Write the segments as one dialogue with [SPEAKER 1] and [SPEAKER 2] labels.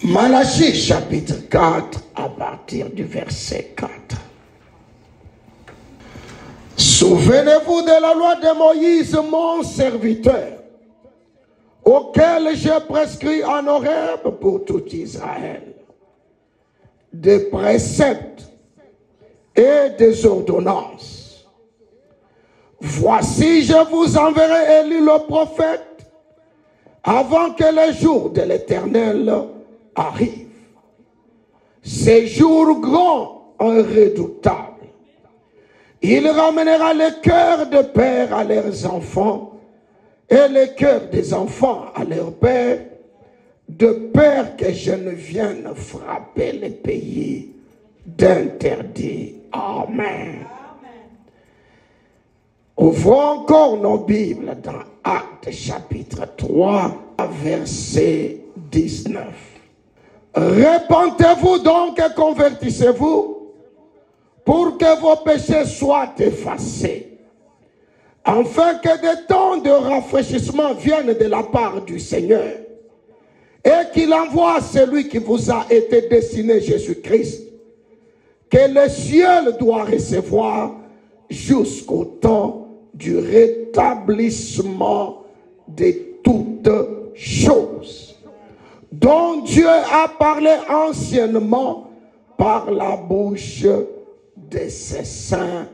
[SPEAKER 1] Malachie chapitre 4 à partir du verset 4. Souvenez-vous de la loi de Moïse, mon serviteur, auquel j'ai prescrit en Horeb pour tout Israël, des préceptes et des ordonnances. Voici, je vous enverrai Élie le prophète avant que les jours de l'Éternel arrivent. Ces jours grands et redoutables. Il ramènera les cœurs de pères à leurs enfants et les cœurs des enfants à leurs pères, de peur que je ne vienne frapper les pays d'interdit. Amen. Ouvrons encore nos Bibles dans Actes chapitre 3, verset 19. Repentez-vous donc et convertissez-vous pour que vos péchés soient effacés, afin que des temps de rafraîchissement viennent de la part du Seigneur, et qu'il envoie celui qui vous a été destiné, Jésus-Christ, que le ciel doit recevoir jusqu'au temps du rétablissement de toutes choses, dont Dieu a parlé anciennement par la bouche de ses saints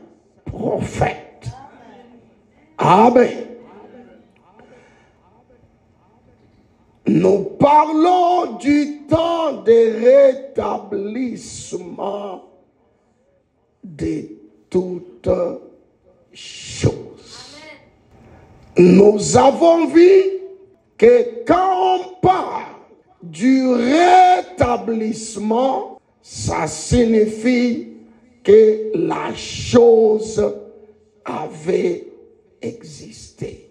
[SPEAKER 1] prophètes. Amen. Nous parlons du temps de rétablissement de toutes choses. Nous avons vu que quand on parle du rétablissement, ça signifie que la chose avait existé.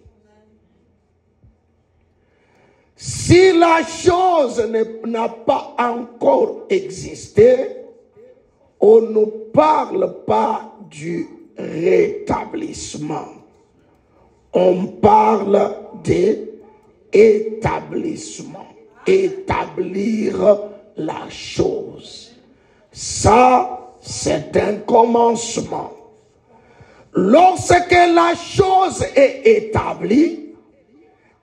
[SPEAKER 1] Si la chose n'a pas encore existé, on ne parle pas du rétablissement. On parle d'établissement. Établir la chose. Ça, c'est un commencement. Lorsque la chose est établie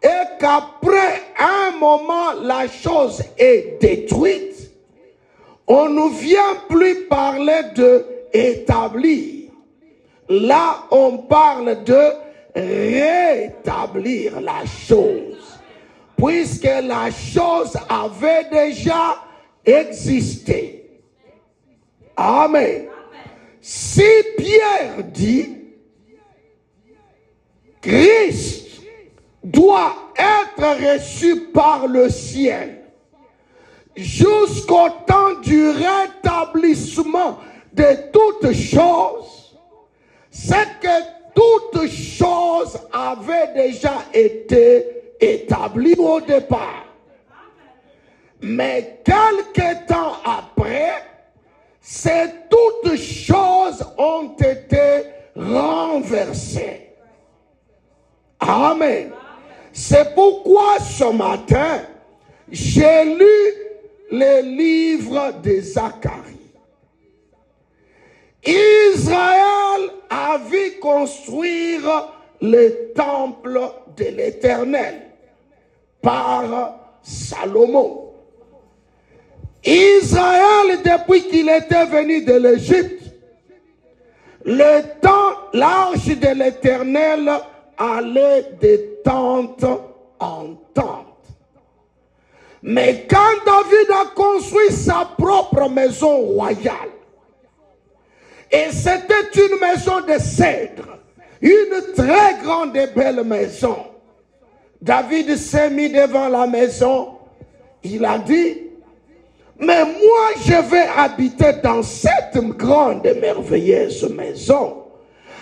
[SPEAKER 1] et qu'après un moment la chose est détruite, on ne vient plus parler de établir. Là, on parle de rétablir la chose, puisque la chose avait déjà existé. Amen. Si Pierre dit, Christ doit être reçu par le ciel jusqu'au temps du rétablissement de toutes choses, c'est que toutes choses avaient déjà été établies au départ. Mais quelque temps après, ces toutes choses ont été renversées. Amen. C'est pourquoi ce matin, j'ai lu le livre de Zacharie. Israël a vu construire le temple de l'Éternel par Salomon. Israël, depuis qu'il était venu de l'Égypte, le temps, l'arche de l'Éternel allait de tente en tente. Mais quand David a construit sa propre maison royale, et c'était une maison de cèdre, une très grande et belle maison, David s'est mis devant la maison, il a dit, mais moi, je vais habiter dans cette grande et merveilleuse maison,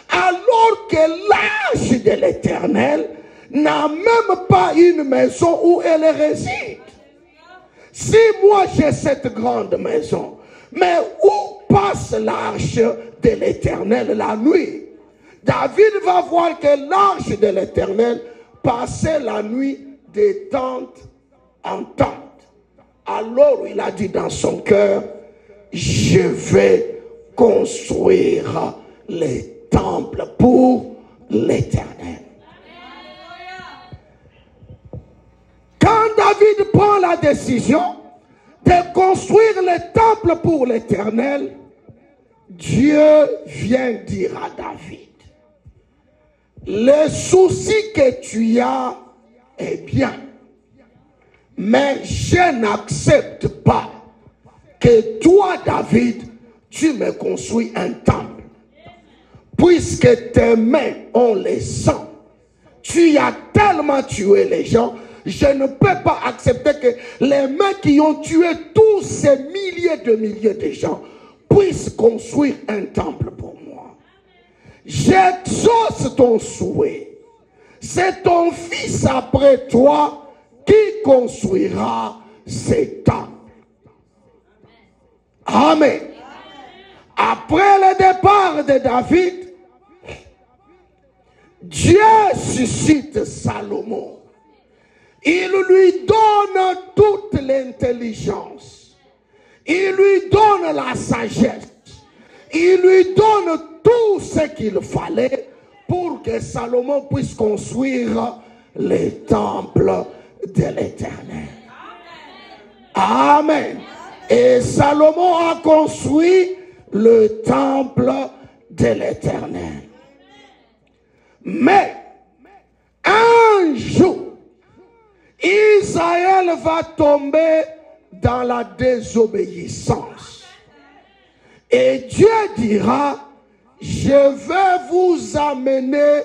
[SPEAKER 1] alors que l'arche de l'Éternel n'a même pas une maison où elle réside. Si moi j'ai cette grande maison, mais où passe l'arche de l'Éternel la nuit? David va voir que l'arche de l'Éternel passait la nuit de tente en tente. Alors il a dit dans son cœur, je vais construire les temples pour l'Éternel. Quand David prend la décision de construire les temples pour l'Éternel, Dieu vient dire à David, le souci que tu as est bien, mais je n'accepte pas que toi, David, tu me construis un temple. Puisque tes mains ont les sang, tu as tellement tué les gens, je ne peux pas accepter que les mains qui ont tué tous ces milliers de gens puissent construire un temple pour moi. J'exauce ton souhait. C'est ton fils après toi qui construira ces temples. Amen. Après le départ de David, Dieu suscite Salomon. Il lui donne toute l'intelligence. Il lui donne la sagesse. Il lui donne tout ce qu'il fallait pour que Salomon puisse construire les temples de l'Éternel. Amen. Et Salomon a construit le temple de l'Éternel. Mais un jour, Israël va tomber dans la désobéissance. Et Dieu dira, je vais vous amener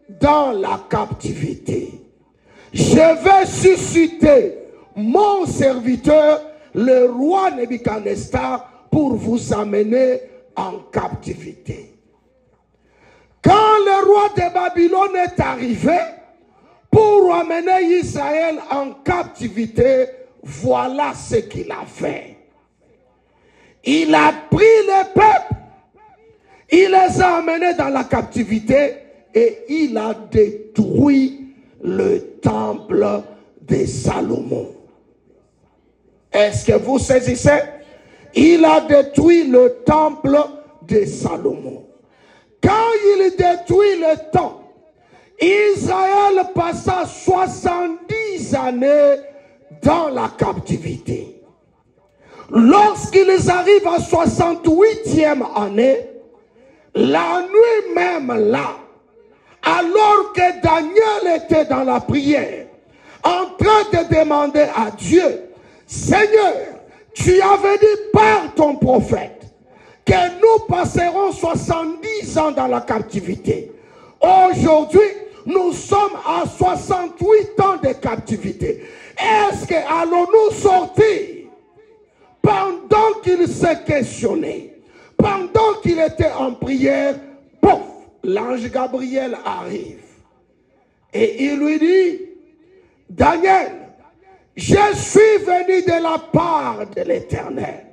[SPEAKER 1] dans la captivité. Je vais susciter mon serviteur, le roi Nebuchadnezzar, pour vous amener en captivité. Quand le roi de Babylone est arrivé pour amener Israël en captivité, voilà ce qu'il a fait. Il a pris les peuples, il les a amenés dans la captivité et il a détruit le temple de Salomon. Est-ce que vous saisissez? Il a détruit le temple de Salomon. Quand il détruit le temple, Israël passa 70 années dans la captivité. Lorsqu'ils arrivent à 68e année, la nuit même là, alors que Daniel était dans la prière, en train de demander à Dieu, Seigneur, tu avais dit par ton prophète que nous passerons 70 ans dans la captivité. Aujourd'hui, nous sommes à 68 ans de captivité. Est-ce que allons-nous sortir? Pendant qu'il s'est questionné, pendant qu'il était en prière, pouf, l'ange Gabriel arrive. Et il lui dit, Daniel, je suis venu de la part de l'Éternel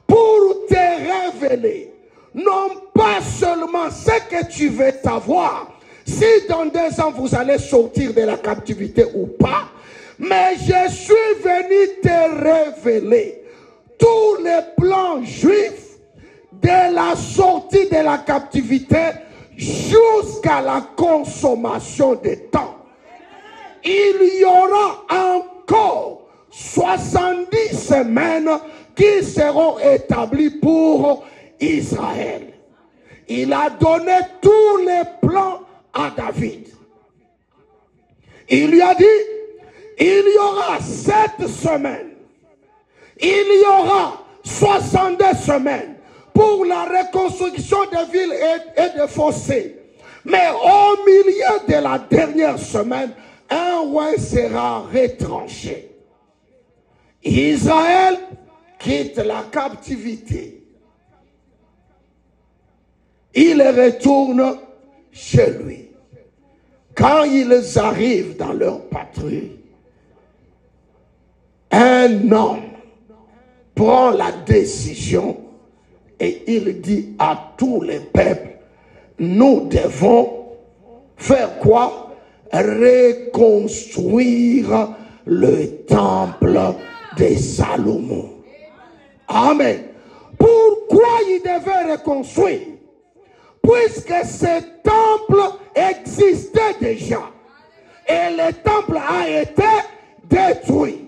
[SPEAKER 1] pour te révéler, non pas seulement ce que tu veux savoir, si dans 2 ans vous allez sortir de la captivité ou pas, mais je suis venu te révéler tous les plans juifs de la sortie de la captivité jusqu'à la consommation des temps. Il y aura encore 70 semaines qui seront établies pour Israël. Il a donné tous les plans à David. Il lui a dit, il y aura 7 semaines. Il y aura 62 semaines pour la reconstruction des villes et des fossés. Mais au milieu de la dernière semaine, un roi sera retranché. Israël quitte la captivité. Il retourne chez lui. Quand ils arrivent dans leur patrie, un homme prend la décision et il dit à tous les peuples, nous devons faire quoi? Reconstruire le temple de Salomon. Amen. Pourquoi il devait reconstruire? Puisque ce temple existait déjà. Et le temple a été détruit.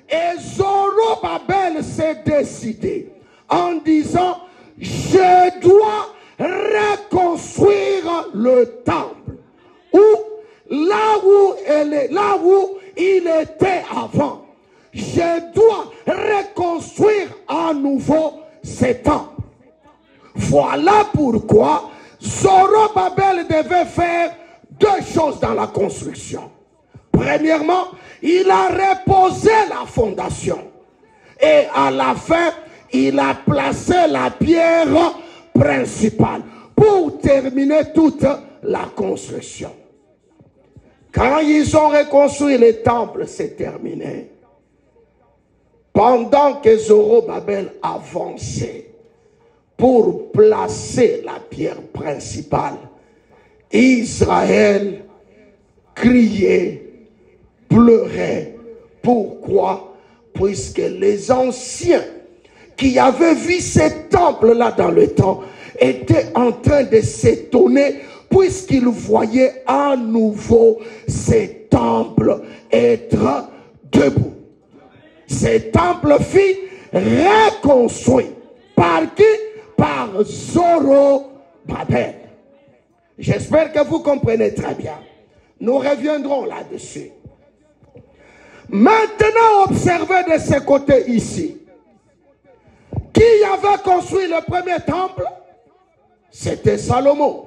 [SPEAKER 1] Et Zorobabel s'est décidé en disant, je dois reconstruire le temple. Là où il était avant. Je dois reconstruire à nouveau ce temple. Voilà pourquoi Zorobabel devait faire deux choses dans la construction. Premièrement, il a reposé la fondation. Et à la fin, il a placé la pierre principale pour terminer toute la construction. Quand ils ont reconstruit le temple, c'est terminé. Pendant que Zorobabel avançait pour placer la pierre principale, Israël criait, pleurait. Pourquoi? Puisque les anciens qui avaient vu ce temple-là dans le temps étaient en train de s'étonner puisqu'ils voyaient à nouveau ce temple être debout. Ce temple fut reconstruit. Par qui? Par Zorobabel. J'espère que vous comprenez très bien. Nous reviendrons là-dessus. Maintenant, observez de ce côté ici. Qui avait construit le premier temple? C'était Salomon.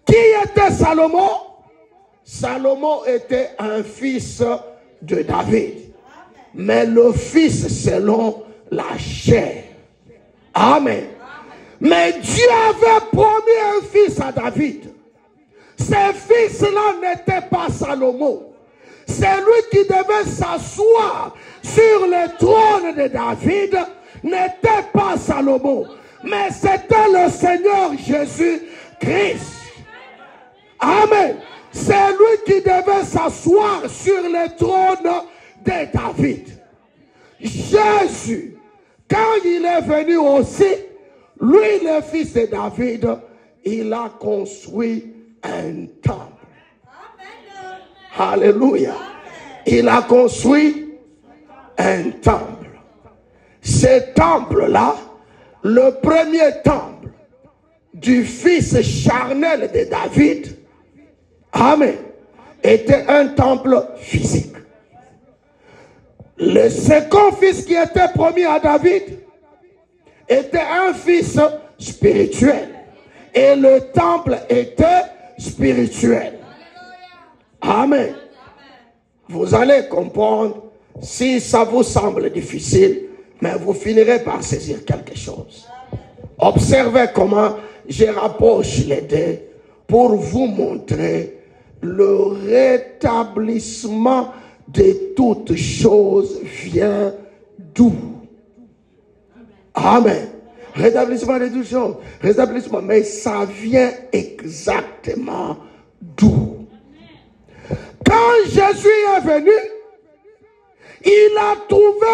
[SPEAKER 1] Qui était Salomon? Salomon était un fils de David. Mais le fils selon la chair. Amen. Mais Dieu avait promis un fils à David. Ce fils-là n'était pas Salomon. C'est lui qui devait s'asseoir sur le trône de David. N'était pas Salomon. Mais c'était le Seigneur Jésus-Christ. Amen. C'est lui qui devait s'asseoir sur le trône de David. Jésus, quand il est venu aussi, lui, le fils de David, il a construit un temple. Alléluia. Il a construit un temple. Ce temple-là, le premier temple du fils charnel de David, amen, était un temple physique. Le second fils qui était promis à David était un fils spirituel. Et le temple était spirituel. Amen. Vous allez comprendre si ça vous semble difficile, mais vous finirez par saisir quelque chose. Observez comment je rapproche les deux pour vous montrer le rétablissement de toutes choses vient d'où? Amen. Rétablissement de toutes choses. Rétablissement. Mais ça vient exactement d'où? Quand Jésus est venu, il a trouvé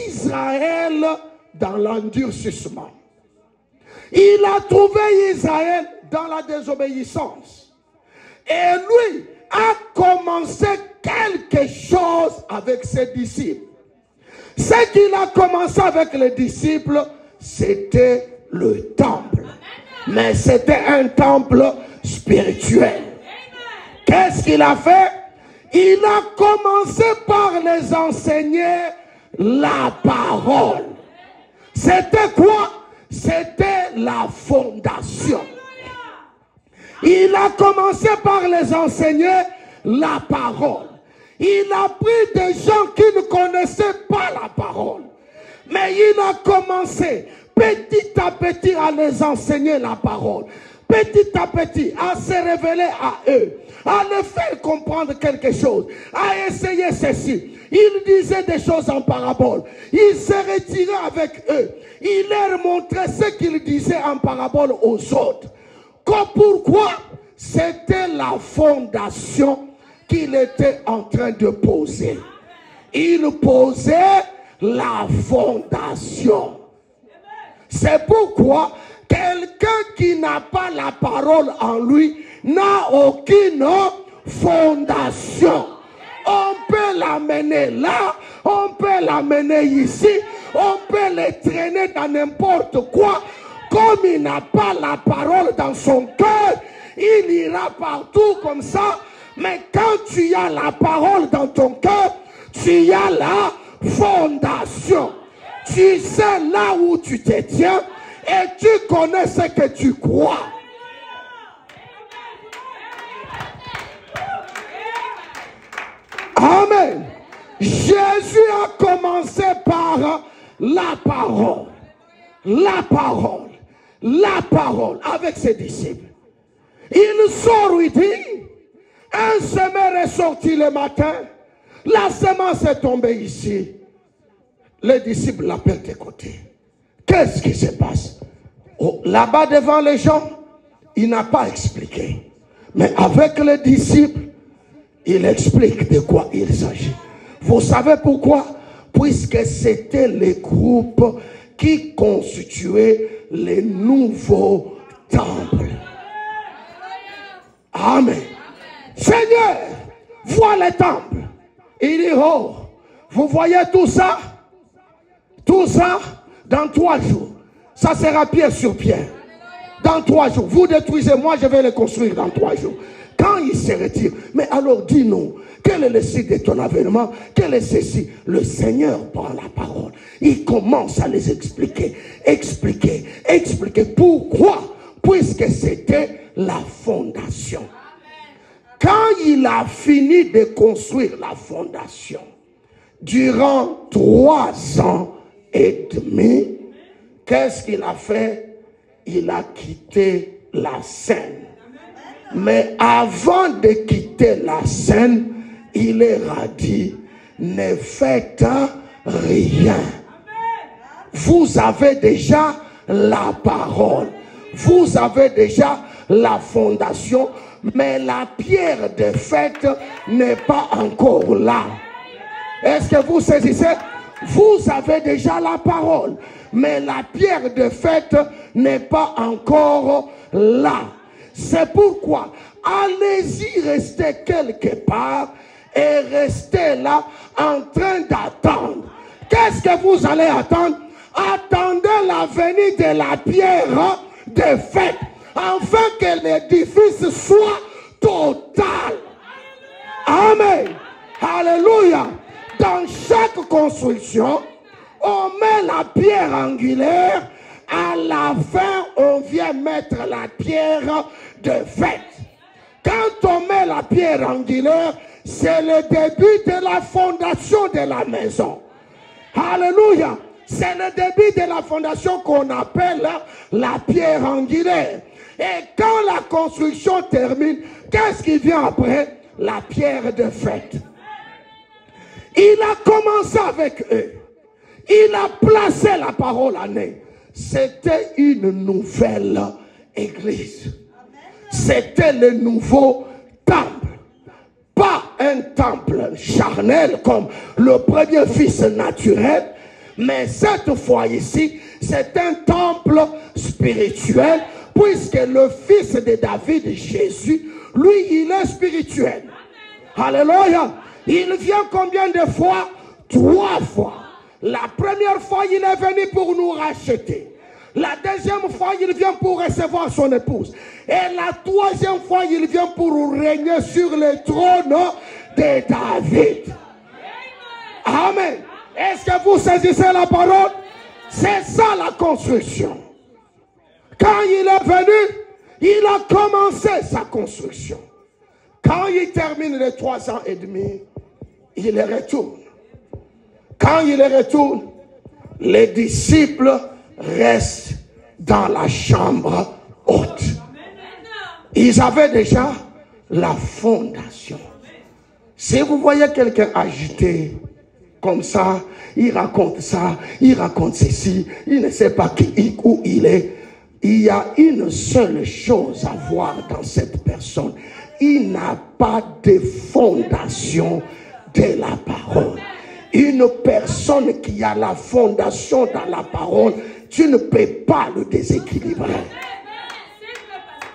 [SPEAKER 1] Israël dans l'endurcissement. Il a trouvé Israël dans la désobéissance. Et lui a commencé quelque chose avec ses disciples. Ce qu'il a commencé avec les disciples, c'était le temple. Mais c'était un temple spirituel. Qu'est-ce qu'il a fait? Il a commencé par les enseigner la parole. C'était quoi? C'était la fondation. Il a commencé par les enseigner la parole. Il a pris des gens qui ne connaissaient pas la parole. Mais il a commencé petit à petit à les enseigner la parole. Petit à petit à se révéler à eux. À leur faire comprendre quelque chose. À essayer ceci. Il disait des choses en parabole. Il se retirait avec eux. Il leur montrait ce qu'il disait en parabole aux autres. Pourquoi? C'était la fondation qu'il était en train de poser. Il posait la fondation. C'est pourquoi quelqu'un qui n'a pas la parole en lui n'a aucune fondation. On peut l'amener là, on peut l'amener ici, on peut le traîner dans n'importe quoi. Comme il n'a pas la parole dans son cœur, il ira partout comme ça. Mais quand tu as la parole dans ton cœur, tu as la fondation. Tu sais là où tu te tiens et tu connais ce que tu crois. Amen. Jésus a commencé par la parole. La parole. La parole avec ses disciples. Il sort, il dit, un semeur est sorti le matin, la semence est tombée ici. Les disciples l'appellent de côté. Qu'est-ce qui se passe? Oh, là-bas devant les gens, il n'a pas expliqué. Mais avec les disciples, il explique de quoi il s'agit. Vous savez pourquoi? Puisque c'était le groupe qui constituait les nouveaux temples. Amen. Seigneur, vois les temples. Il dit, oh, vous voyez tout ça? Tout ça, dans 3 jours. Ça sera pierre sur pierre. Dans 3 jours. Vous détruisez, moi je vais les construire dans 3 jours. Quand il se retire, mais alors dis-nous, quel est le site de ton avènement? Quel est ceci? Le Seigneur prend la parole. Il commence à les expliquer. Expliquer. Pourquoi? Puisque c'était la fondation. Quand il a fini de construire la fondation, durant 3 ans et demi, qu'est-ce qu'il a fait? Il a quitté la scène. Mais avant de quitter la scène, il leur a dit, ne faites rien. Vous avez déjà la parole. Vous avez déjà la fondation. Mais la pierre de fête n'est pas encore là. Est-ce que vous saisissez? Vous avez déjà la parole. Mais la pierre de fête n'est pas encore là. C'est pourquoi, allez-y, restez quelque part et restez là en train d'attendre. Qu'est-ce que vous allez attendre? Attendez la venue de la pierre de fête, afin que l'édifice soit total. Amen. Alléluia. Dans chaque construction, on met la pierre angulaire. À la fin, on vient mettre la pierre de fête. Quand on met la pierre angulaire, c'est le début de la fondation de la maison. Alléluia. C'est le début de la fondation qu'on appelle la pierre angulaire. Et quand la construction termine, qu'est-ce qui vient après? La pierre de fête. Il a commencé avec eux. Il a placé la parole en eux. C'était une nouvelle église. C'était le nouveau temple. Pas un temple charnel comme le premier fils naturel, mais cette fois ici, c'est un temple spirituel, puisque le fils de David, Jésus, lui, il est spirituel. Alléluia. Il vient combien de fois? 3 fois. La première fois, il est venu pour nous racheter. La deuxième fois, il vient pour recevoir son épouse. Et la 3e fois, il vient pour régner sur le trône de David. Amen. Est-ce que vous saisissez la parole? C'est ça la construction. Quand il est venu, il a commencé sa construction. Quand il termine les 3 ans et demi, il retourne. Quand il retourne, les disciples restent dans la chambre haute. Ils avaient déjà la fondation. Si vous voyez quelqu'un agité comme ça, il raconte ça, il raconte ceci, il ne sait pas où il est. Il y a une seule chose à voir dans cette personne. Il n'a pas de fondation de la parole. Une personne qui a la fondation dans la parole, tu ne peux pas le déséquilibrer.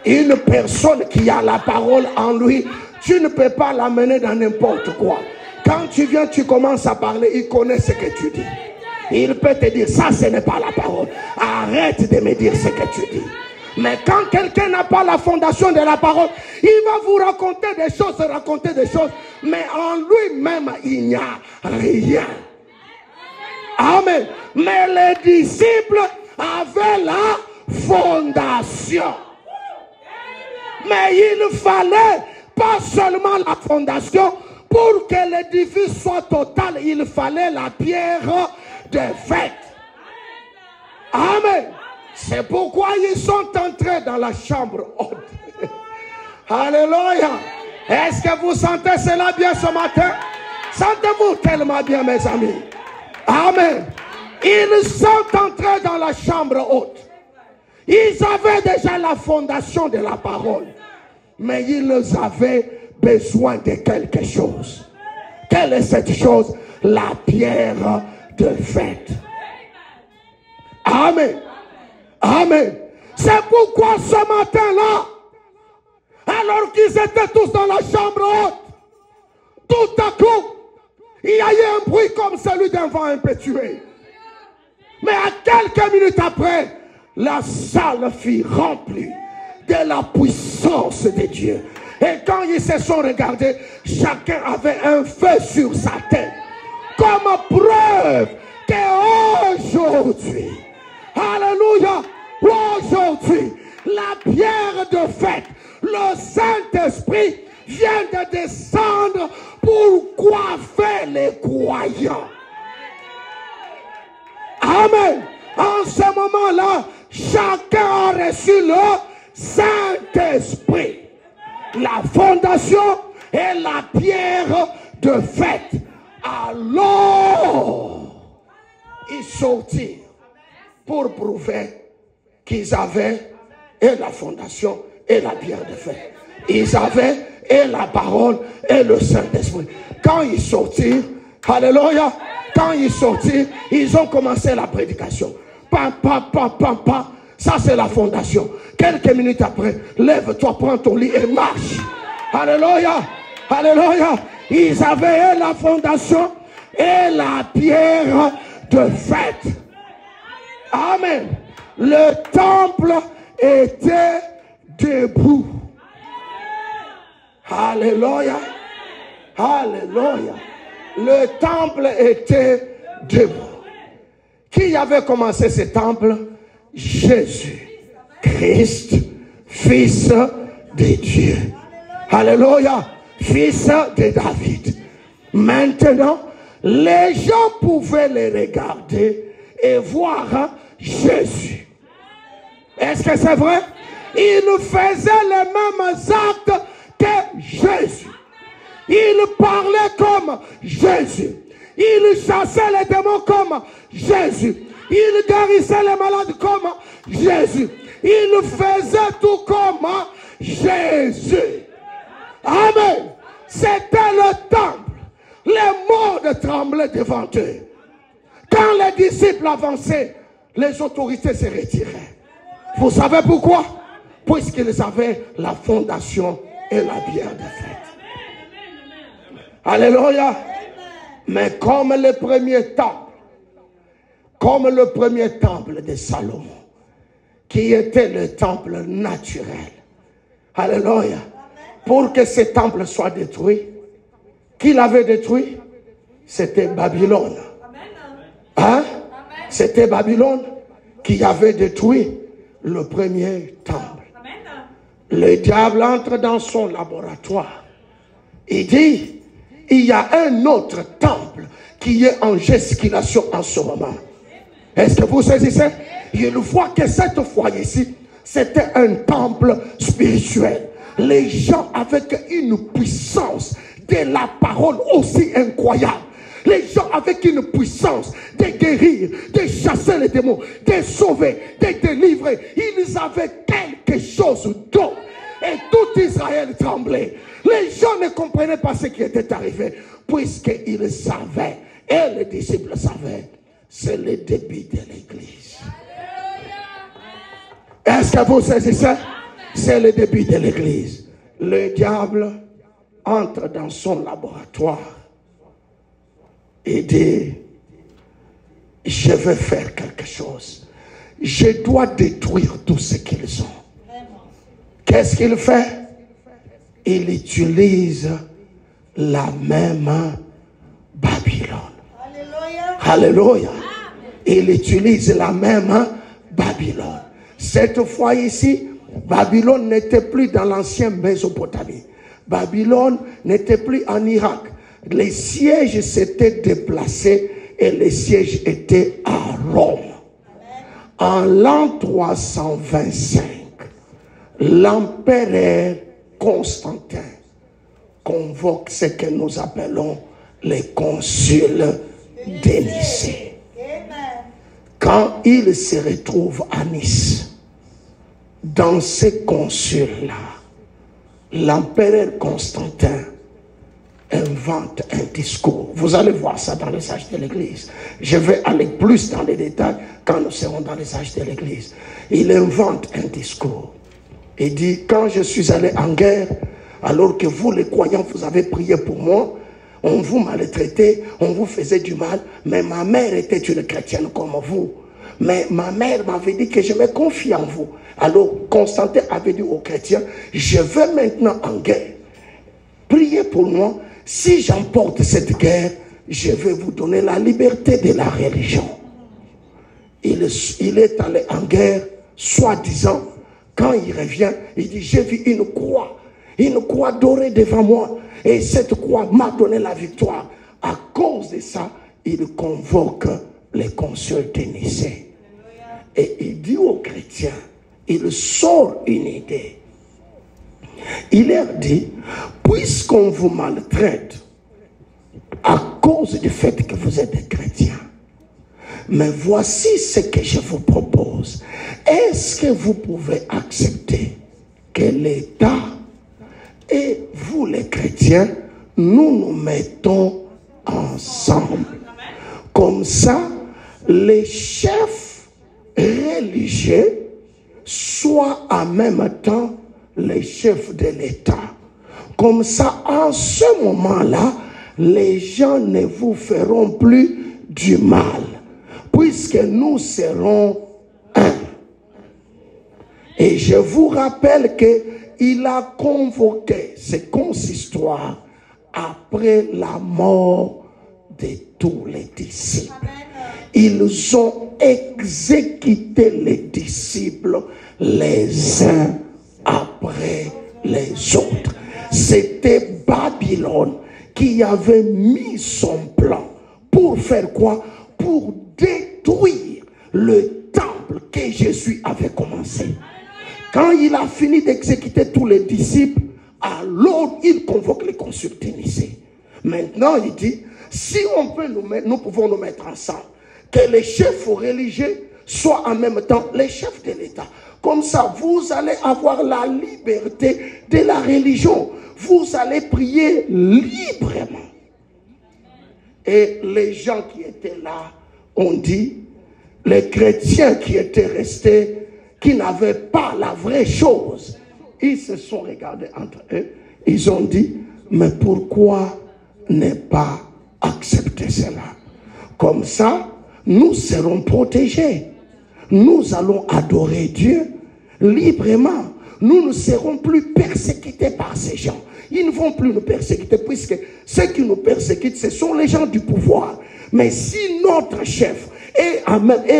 [SPEAKER 1] Une personne qui a la parole en lui, tu ne peux pas l'amener dans n'importe quoi. Quand tu viens, tu commences à parler, il connaît ce que tu dis. Il peut te dire, ça ce n'est pas la parole. Arrête de me dire ce que tu dis. Mais quand quelqu'un n'a pas la fondation de la parole, il va vous raconter des choses, mais en lui-même, il n'y a rien. Amen. Mais les disciples avaient la fondation. Mais il fallait pas seulement la fondation, pour que l'édifice soit total, il fallait la pierre de fête. Amen. C'est pourquoi ils sont entrés dans la chambre haute. Alléluia. Est-ce que vous sentez cela bien ce matin? Sentez-vous tellement bien, mes amis? Amen. Ils sont entrés dans la chambre haute. Ils avaient déjà la fondation de la parole. Mais ils avaient besoin de quelque chose. Quelle est cette chose? La pierre de fête. Amen. Amen. C'est pourquoi ce matin-là, alors qu'ils étaient tous dans la chambre haute, tout à coup, il y a eu un bruit comme celui d'un vent impétueux. Mais à quelques minutes après, la salle fut remplie de la puissance de Dieu. Et quand ils se sont regardés, chacun avait un feu sur sa tête. Comme preuve qu'aujourd'hui, alléluia, aujourd'hui, la pierre de fête, le Saint-Esprit vient de descendre pour coiffer les croyants. Amen. En ce moment-là, chacun a reçu le Saint-Esprit. La fondation et la pierre de fête. Alors, ils sortirent pour prouver qu'ils avaient et la fondation et la pierre de fête. Ils avaient et la parole et le Saint-Esprit. Quand ils sortirent, alléluia, quand ils sortirent, ils ont commencé la prédication. Ça c'est la fondation. Quelques minutes après, lève-toi, prends ton lit et marche. Alléluia, alléluia. Ils avaient la fondation et la pierre de fête. Amen. Le temple était debout. Alléluia, alléluia. Le temple était debout. Qui avait commencé ce temple? Jésus, Christ, Fils de Dieu. Alléluia, Fils de David. Maintenant, les gens pouvaient les regarder et voir Jésus. Est-ce que c'est vrai? Il faisait les mêmes actes que Jésus. Il parlait comme Jésus. Il chassait les démons comme Jésus. Il guérissait les malades comme Jésus. Il faisait tout comme Jésus. Amen. C'était le temple. Les mondes tremblaient devant eux. Quand les disciples avançaient, les autorités se retiraient. Vous savez pourquoi? Puisqu'ils avaient la fondation et la pierre de fête. Alléluia. Mais comme le premier temple de Salomon, qui était le temple naturel. Alléluia. Pour que ce temple soit détruit, qui l'avait détruit? C'était Babylone. Hein? C'était Babylone qui avait détruit le premier temple. Le diable entre dans son laboratoire. Il dit, il y a un autre temple qui est en gestation en ce moment. Est-ce que vous saisissez? Il voit que cette fois-ci, c'était un temple spirituel. Les gens avec une puissance de la parole aussi incroyable. Les gens avec une puissance de guérir, de chasser les démons, de sauver, de délivrer. Ils avaient quelque chose d'autre. Et tout Israël tremblait. Les gens ne comprenaient pas ce qui était arrivé, puisqu'ils savaient Et les disciples savaient, c'est le début de l'église. Est-ce que vous saisissez? C'est le début de l'église. Le diable entre dans son laboratoire et dit, je vais faire quelque chose. Je dois détruire tout ce qu'ils ont. Qu'est-ce qu'il fait? Il utilise la même Babylone. Alléluia. Il utilise la même Babylone. Cette fois ici, Babylone n'était plus dans l'ancienne Mésopotamie. Babylone n'était plus en Irak. Les sièges s'étaient déplacés et les sièges étaient à Rome. En l'an 325, l'empereur Constantin convoque ce que nous appelons les conciles de Nicée. Quand il se retrouve à Nice, dans ces conciles-là, l'empereur Constantin invente un discours. Vous allez voir ça dans les âges de l'Église. Je vais aller plus dans les détails quand nous serons dans les âges de l'Église. Il invente un discours. Il dit, quand je suis allé en guerre, alors que vous les croyants, vous avez prié pour moi, on vous maltraitait, on vous faisait du mal, mais ma mère était une chrétienne comme vous. Mais ma mère m'avait dit que je me confie en vous. Alors Constantin avait dit aux chrétiens, je vais maintenant en guerre. Priez pour moi. Si j'emporte cette guerre, je vais vous donner la liberté de la religion. Il est allé en guerre, soi-disant. Quand il revient, il dit, j'ai vu une croix dorée devant moi. Et cette croix m'a donné la victoire. À cause de ça, il convoque les conciles de Nicée. Et il dit aux chrétiens, il sort une idée. Il leur dit, puisqu'on vous maltraite à cause du fait que vous êtes des chrétiens, mais voici ce que je vous propose. Est-ce que vous pouvez accepter que l'État et vous les chrétiens, nous nous mettons ensemble? Comme ça, les chefs religieux soient en même temps les chefs de l'État. Comme ça, en ce moment-là, les gens ne vous feront plus du mal, puisque nous serons un. Et je vous rappelle qu'il a convoqué ce consistoire après la mort de tous les disciples. Ils ont exécuté les disciples les uns après les autres. C'était Babylone qui avait mis son plan. Pour faire quoi? Pour détruire le temple que Jésus avait commencé. Quand il a fini d'exécuter tous les disciples, alors il convoque les conciles de Nicée. Maintenant, il dit, si on peut nous pouvons nous mettre ensemble. Que les chefs religieux soient en même temps les chefs de l'État. Comme ça, vous allez avoir la liberté de la religion. Vous allez prier librement. Et les gens qui étaient là ont dit, les chrétiens qui étaient restés, qui n'avaient pas la vraie chose, ils se sont regardés entre eux. Ils ont dit, mais pourquoi ne pas accepter cela? Comme ça, nous serons protégés. Nous allons adorer Dieu librement. Nous ne serons plus persécutés par ces gens. Ils ne vont plus nous persécuter, puisque ceux qui nous persécutent, ce sont les gens du pouvoir. Mais si notre chef est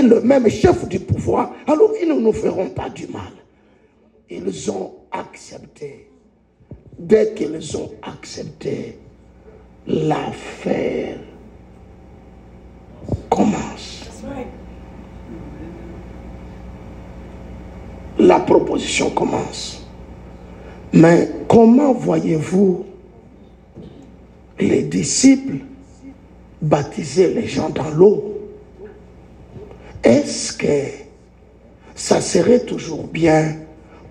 [SPEAKER 1] le même chef du pouvoir, alors ils ne nous feront pas du mal. Ils ont accepté. Dès qu'ils ont accepté, l'affaire commence. La proposition commence. Mais comment voyez-vous les disciples baptiser les gens dans l'eau? Est-ce que ça serait toujours bien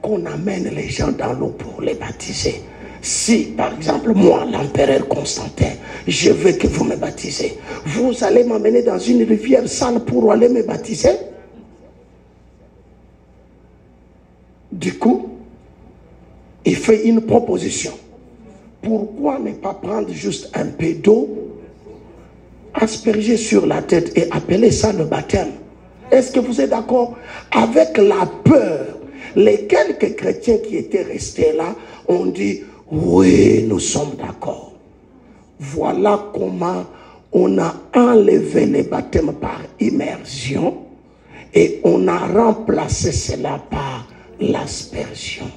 [SPEAKER 1] qu'on amène les gens dans l'eau pour les baptiser? Si, par exemple, moi, l'empereur Constantin, je veux que vous me baptisez, vous allez m'emmener dans une rivière sale pour aller me baptiser? Du coup, il fait une proposition. Pourquoi ne pas prendre juste un peu d'eau, asperger sur la tête et appeler ça le baptême? Est-ce que vous êtes d'accord? Avec la peur, les quelques chrétiens qui étaient restés là ont dit, oui, nous sommes d'accord. Voilà comment on a enlevé les baptêmes par immersion et on a remplacé cela par l'aspersion.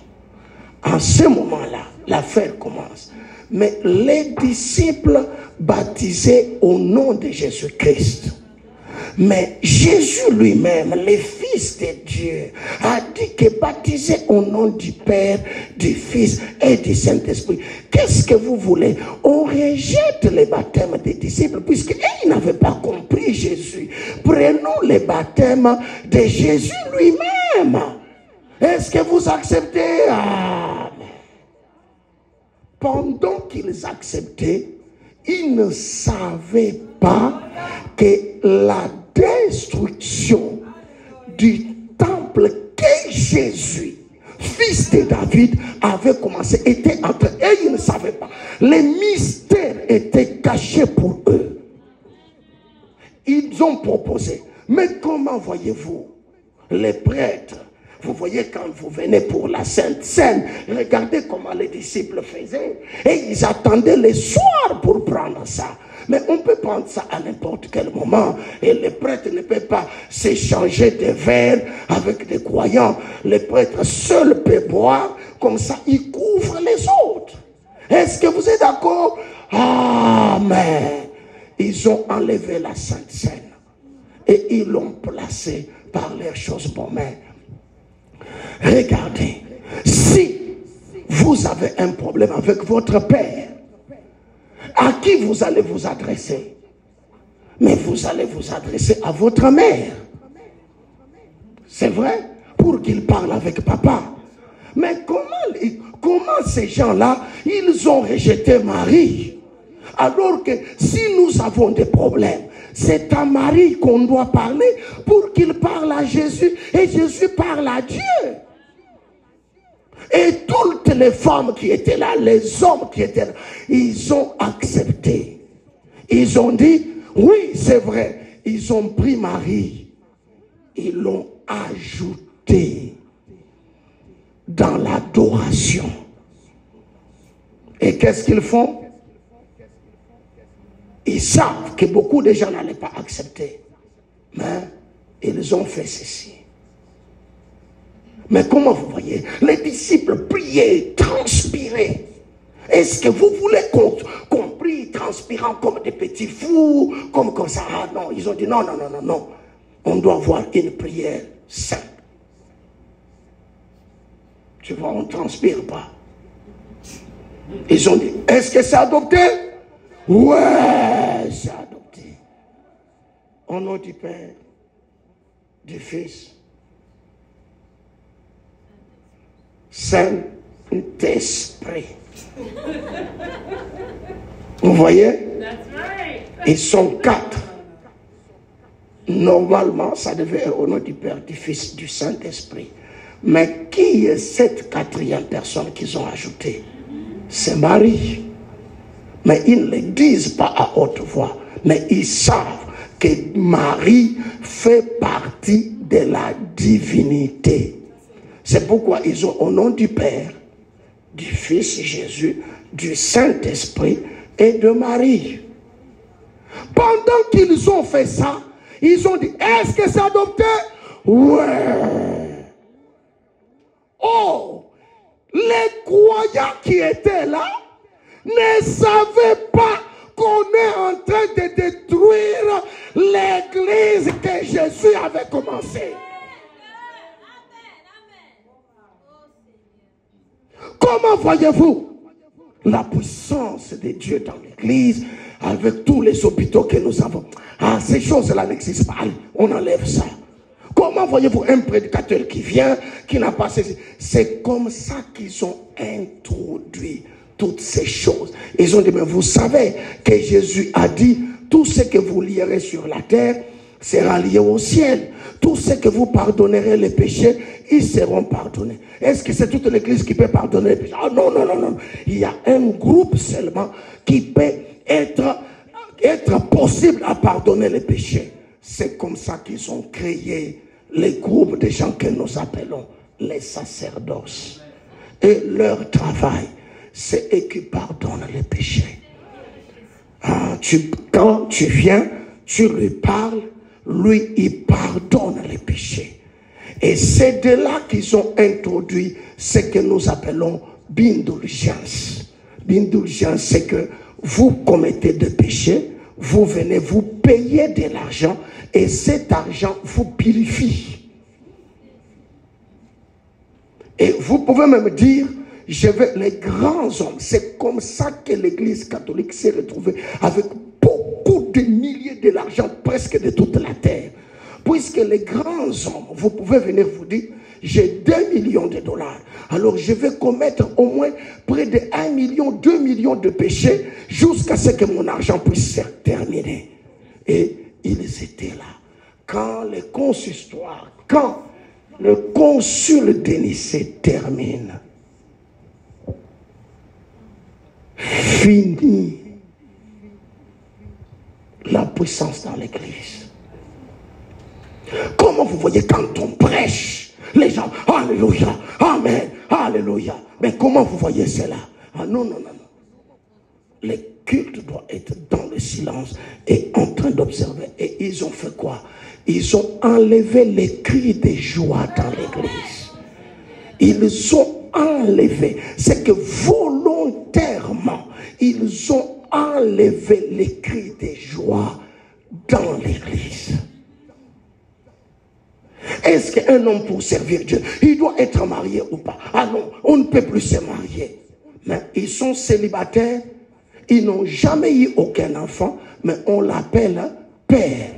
[SPEAKER 1] En ce moment-là, l'affaire commence. Mais les disciples baptisaient au nom de Jésus-Christ. Mais Jésus lui-même, le Fils de Dieu, a dit que baptiser au nom du Père, du Fils et du Saint-Esprit. Qu'est-ce que vous voulez? On rejette les baptêmes des disciples puisqu'ils n'avaient pas compris Jésus. Prenons les baptêmes de Jésus lui-même. Est-ce que vous acceptez? Amen. Pendant qu'ils acceptaient, ils ne savaient pas que la destruction du temple que Jésus, fils de David, avait commencé, était en train, et ils ne savaient pas. Les mystères étaient cachés pour eux. Ils ont proposé. Mais comment voyez-vous les prêtres? Vous voyez quand vous venez pour la Sainte Seine, regardez comment les disciples faisaient. Et ils attendaient le soir pour prendre ça. Mais on peut prendre ça à n'importe quel moment. Et les prêtres ne peuvent pas s'échanger des verres avec des croyants. Les prêtres seuls peuvent boire. Comme ça, ils couvrent les autres. Est-ce que vous êtes d'accord? Amen. Ils ont enlevé la Sainte Seine. Et ils l'ont placée par leurs choses bonnes. Regardez, si vous avez un problème avec votre père, à qui vous allez vous adresser? Mais vous allez vous adresser à votre mère. C'est vrai? Pour qu'il parle avec papa. Mais comment ces gens-là, ils ont rejeté Marie? Alors que si nous avons des problèmes, c'est à Marie qu'on doit parler pour qu'il parle à Jésus et Jésus parle à Dieu. Et toutes les femmes qui étaient là, les hommes qui étaient là, ils ont accepté. Ils ont dit, oui, c'est vrai. Ils ont pris Marie. Ils l'ont ajoutée dans l'adoration. Et qu'est-ce qu'ils font? Ils savent que beaucoup de gens n'allaient pas accepter. Mais ils ont fait ceci. Mais comment vous voyez? Les disciples priaient, transpiraient. Est-ce que vous voulez qu'on prie transpirant comme des petits fous, comme ça? Ah non, ils ont dit non, non, non, non, non. On doit avoir une prière simple. Tu vois, on ne transpire pas. Ils ont dit, est-ce que c'est adopté? Ouais, c'est adopté. Au nom du Père, du Fils, Saint-Esprit. Vous voyez? Ils sont 4. Normalement, ça devait être au nom du Père, du Fils, du Saint-Esprit. Mais qui est cette 4e personne qu'ils ont ajoutée? C'est Marie. Mais ils ne le disent pas à haute voix. Mais ils savent que Marie fait partie de la divinité. C'est pourquoi ils ont au nom du Père, du Fils Jésus, du Saint-Esprit et de Marie. Pendant qu'ils ont fait ça, ils ont dit, est-ce que c'est adopté? Ouais. Oh, les croyants qui étaient là ne savaient pas qu'on est en train de détruire l'église que Jésus avait commencée. Comment voyez-vous la puissance de Dieu dans l'église avec tous les hôpitaux que nous avons? Ah, ces choses-là n'existent pas. Allez, on enlève ça. Comment voyez-vous un prédicateur qui vient, qui n'a pas cessé? C'est comme ça qu'ils ont introduit toutes ces choses. Ils ont dit, mais vous savez que Jésus a dit, tout ce que vous lierez sur la terre sera lié au ciel. Tout ce que vous pardonnerez les péchés, ils seront pardonnés. Est-ce que c'est toute l'église qui peut pardonner les péchés? Ah non, non, non, non. Il y a un groupe seulement qui peut être possible à pardonner les péchés. C'est comme ça qu'ils ont créé les groupes de gens que nous appelons les sacerdoces. Et leur travail, c'est eux qui pardonnent les péchés. Quand tu viens, tu lui parles, lui, il pardonne les péchés. Et c'est de là qu'ils ont introduit ce que nous appelons bindulgence. Bindulgence, c'est que vous commettez des péchés, vous venez, vous payez de l'argent, et cet argent vous purifie. Et vous pouvez même dire, les grands hommes, c'est comme ça que l'église catholique s'est retrouvée avec beaucoup de milliers de l'argent, presque de toute la terre. Puisque les grands hommes, vous pouvez venir vous dire, j'ai 2 millions de dollars, alors je vais commettre au moins près de 1 million, 2 millions de péchés, jusqu'à ce que mon argent puisse se terminer. Et ils étaient là. Quand le consistoire, quand le consul de Nicée termine, fini la puissance dans l'église. Comment vous voyez quand on prêche, les gens, alléluia, amen, alléluia. Mais comment vous voyez cela? Ah non, non, non, non. Le culte doit être dans le silence et en train d'observer. Et ils ont fait quoi? Ils ont enlevé les cris de joie dans l'église. Ils ont enlevé. C'est que volontairement, ils ont enlevé les cris de joie dans l'église. Est-ce qu'un homme pour servir Dieu, il doit être marié ou pas? Ah non, on ne peut plus se marier. Mais ils sont célibataires, ils n'ont jamais eu aucun enfant, mais on l'appelle père.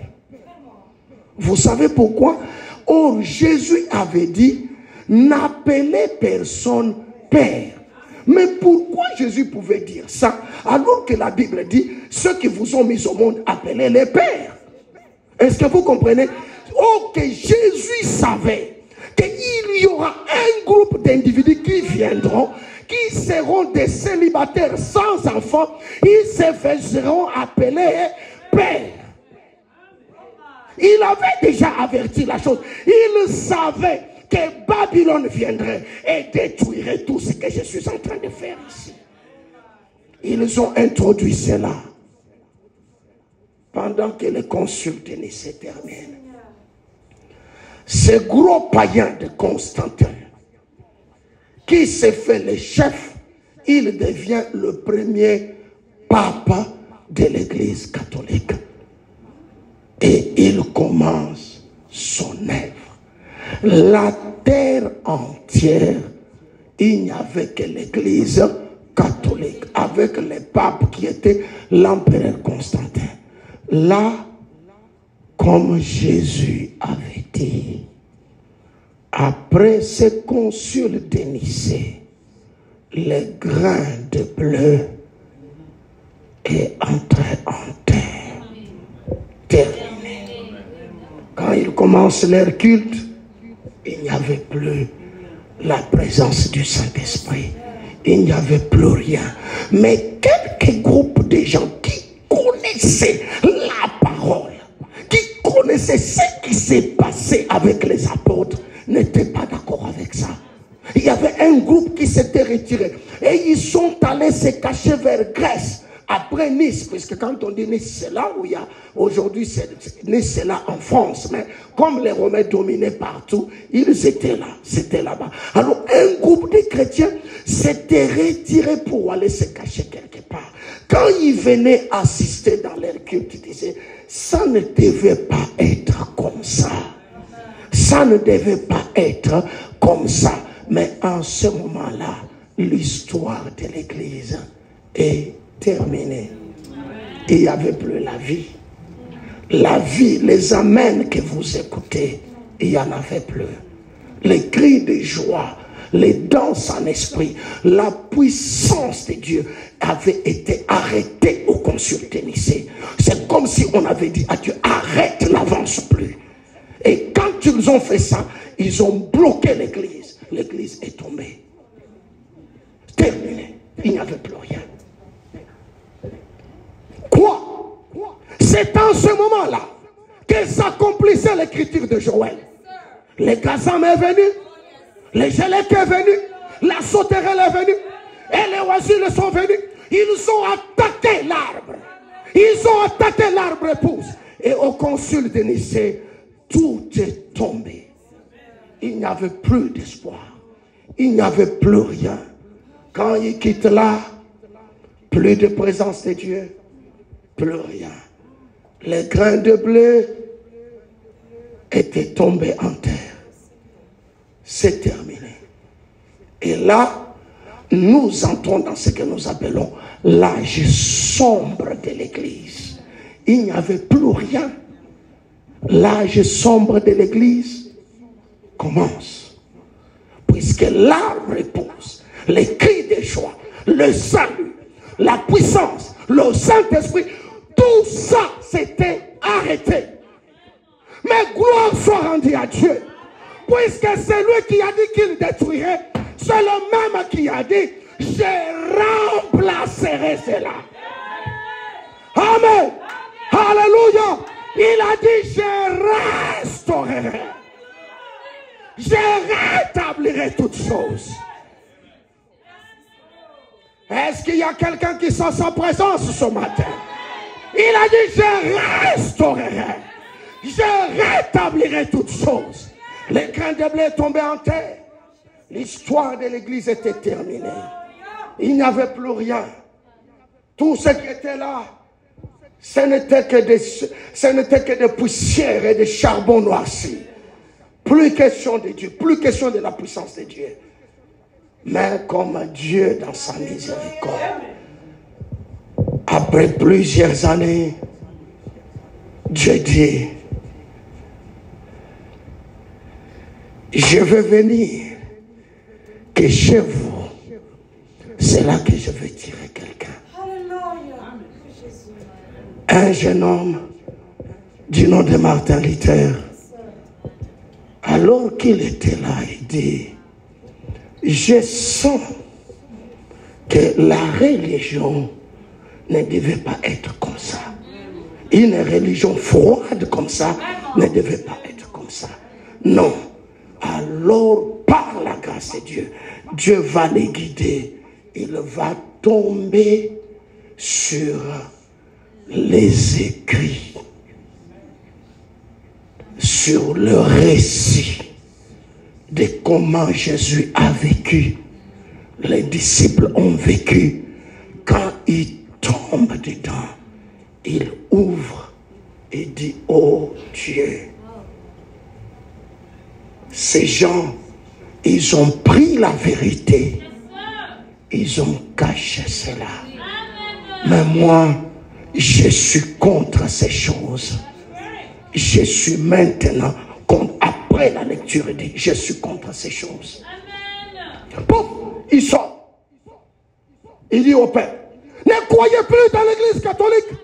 [SPEAKER 1] Vous savez pourquoi? Or, Jésus avait dit, n'appelez personne père. Mais pourquoi Jésus pouvait dire ça, alors que la Bible dit, ceux qui vous ont mis au monde, appelez-les pères? Est-ce que vous comprenez? Oh, que Jésus savait qu'il y aura un groupe d'individus qui viendront, qui seront des célibataires sans enfants, ils se feront appeler pères. Il avait déjà averti la chose. Il savait que Babylone viendrait et détruirait tout ce que je suis en train de faire ici. Ils ont introduit cela pendant que le consul de Nicée termine. Ce gros païen de Constantin, qui s'est fait le chef, il devient le premier pape de l'église catholique. Et il commence son œuvre. La terre entière, il n'y avait que l'église catholique, avec les papes qui étaient l'empereur Constantin. Là, comme Jésus avait dit, après ce consul de Nicée, le grain de bleu est entré en terre. Terminé. Quand ils commencent leur culte, il n'y avait plus la présence du Saint-Esprit. Il n'y avait plus rien. Mais quelques groupes de gens qui connaissaient la parole, qui connaissaient ce qui s'est passé avec les apôtres, n'étaient pas d'accord avec ça. Il y avait un groupe qui s'était retiré et ils sont allés se cacher vers Grèce. Après Nice, puisque quand on dit Nice, c'est là où il y a, aujourd'hui, Nice, c'est là en France, mais comme les Romains dominaient partout, ils étaient là, c'était là-bas. Alors, un groupe de chrétiens s'était retiré pour aller se cacher quelque part. Quand ils venaient assister dans leur culte, ils disaient, ça ne devait pas être comme ça. Ça ne devait pas être comme ça. Mais en ce moment-là, l'histoire de l'Église est terminée. Il n'y avait plus la vie. La vie, les amens que vous écoutez, il n'y en avait plus. Les cris de joie, les danses en esprit, la puissance de Dieu avait été arrêtée au concile de Nicée. C'est comme si on avait dit à Dieu, arrête, n'avance plus. Et quand ils ont fait ça, ils ont bloqué l'église. L'église est tombée. Terminé. Il n'y avait plus rien. Quoi? C'est en ce moment-là que s'accomplissait l'écriture de Joël. Les Gazam est venu, les Gélec est venu, la sauterelle est venue, et les oisives sont venus. Ils ont attaqué l'arbre. Ils ont attaqué l'arbre épouse. Et au concile de Nicée, tout est tombé. Il n'y avait plus d'espoir. Il n'y avait plus rien. Quand ils quittent là, plus de présence de Dieu, plus rien. Les grains de blé étaient tombés en terre. C'est terminé. Et là, nous entrons dans ce que nous appelons l'âge sombre de l'Église. Il n'y avait plus rien. L'âge sombre de l'Église commence. Puisque la réponse, les cris de joie, le salut, la puissance, le Saint-Esprit, tout ça s'était arrêté. Mais gloire soit rendue à Dieu. Puisque c'est lui qui a dit qu'il détruirait, c'est le même qui a dit, je remplacerai cela. Amen. Alléluia. Il a dit, je restaurerai. Je rétablirai toutes choses. Est-ce qu'il y a quelqu'un qui sent sa présence ce matin? Il a dit, je restaurerai. Je rétablirai toutes choses. Les grains de blé tombaient en terre. L'histoire de l'église était terminée. Il n'y avait plus rien. Tout ce qui était là, ce n'était que des poussières et des charbons noircis. Plus question de Dieu, plus question de la puissance de Dieu. Mais comme Dieu, dans sa miséricorde, après plusieurs années, Dieu dit, je veux venir, que chez vous, c'est là que je vais tirer quelqu'un. Un jeune homme du nom de Martin Luther, alors qu'il était là, il dit, je sens que la religion ne devait pas être comme ça. Une religion froide comme ça ne devait pas être comme ça. Non. Alors, par la grâce de Dieu, Dieu va les guider. Il va tomber sur les écrits, sur le récit de comment Jésus a vécu. Les disciples ont vécu. Quand il tombe dedans, il ouvre et dit, oh Dieu, ces gens, ils ont pris la vérité, ils ont caché cela. Mais moi, je suis contre ces choses. Je suis maintenant, comme après la lecture, je suis contre ces choses. Pouf, il sort. Il dit au Père, ne croyez plus dans l'église catholique.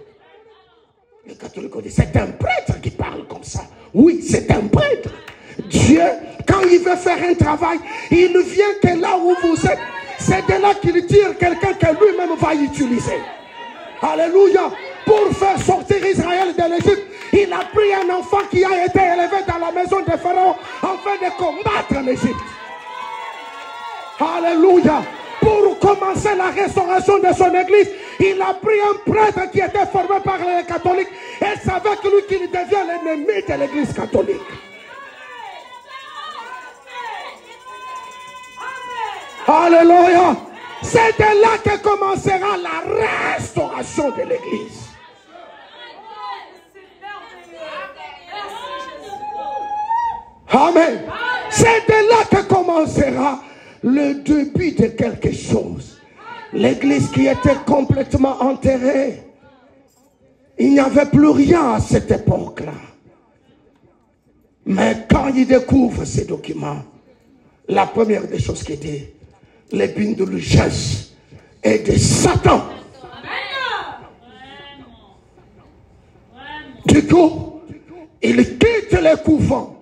[SPEAKER 1] Les catholiques ont dit, c'est un prêtre qui parle comme ça. Oui, c'est un prêtre. Dieu, quand il veut faire un travail, il vient que là où vous êtes, c'est de là qu'il tire quelqu'un que lui-même va utiliser. Alléluia. Pour faire sortir Israël de l'Égypte, il a pris un enfant qui a été élevé dans la maison de Pharaon afin de combattre l'Égypte. Alléluia. Pour commencer la restauration de son église, il a pris un prêtre qui était formé par les catholiques et c'est avec lui qu'il devient l'ennemi de l'église catholique. Alléluia. C'est de là que commencera la restauration de l'église. Amen. C'est de là que commencera le début de quelque chose. L'église qui était complètement enterrée. Il n'y avait plus rien à cette époque-là. Mais quand il découvre ces documents, La première des choses qu'il dit, les bindouliges et de Satan. Du coup, il quitte le couvent.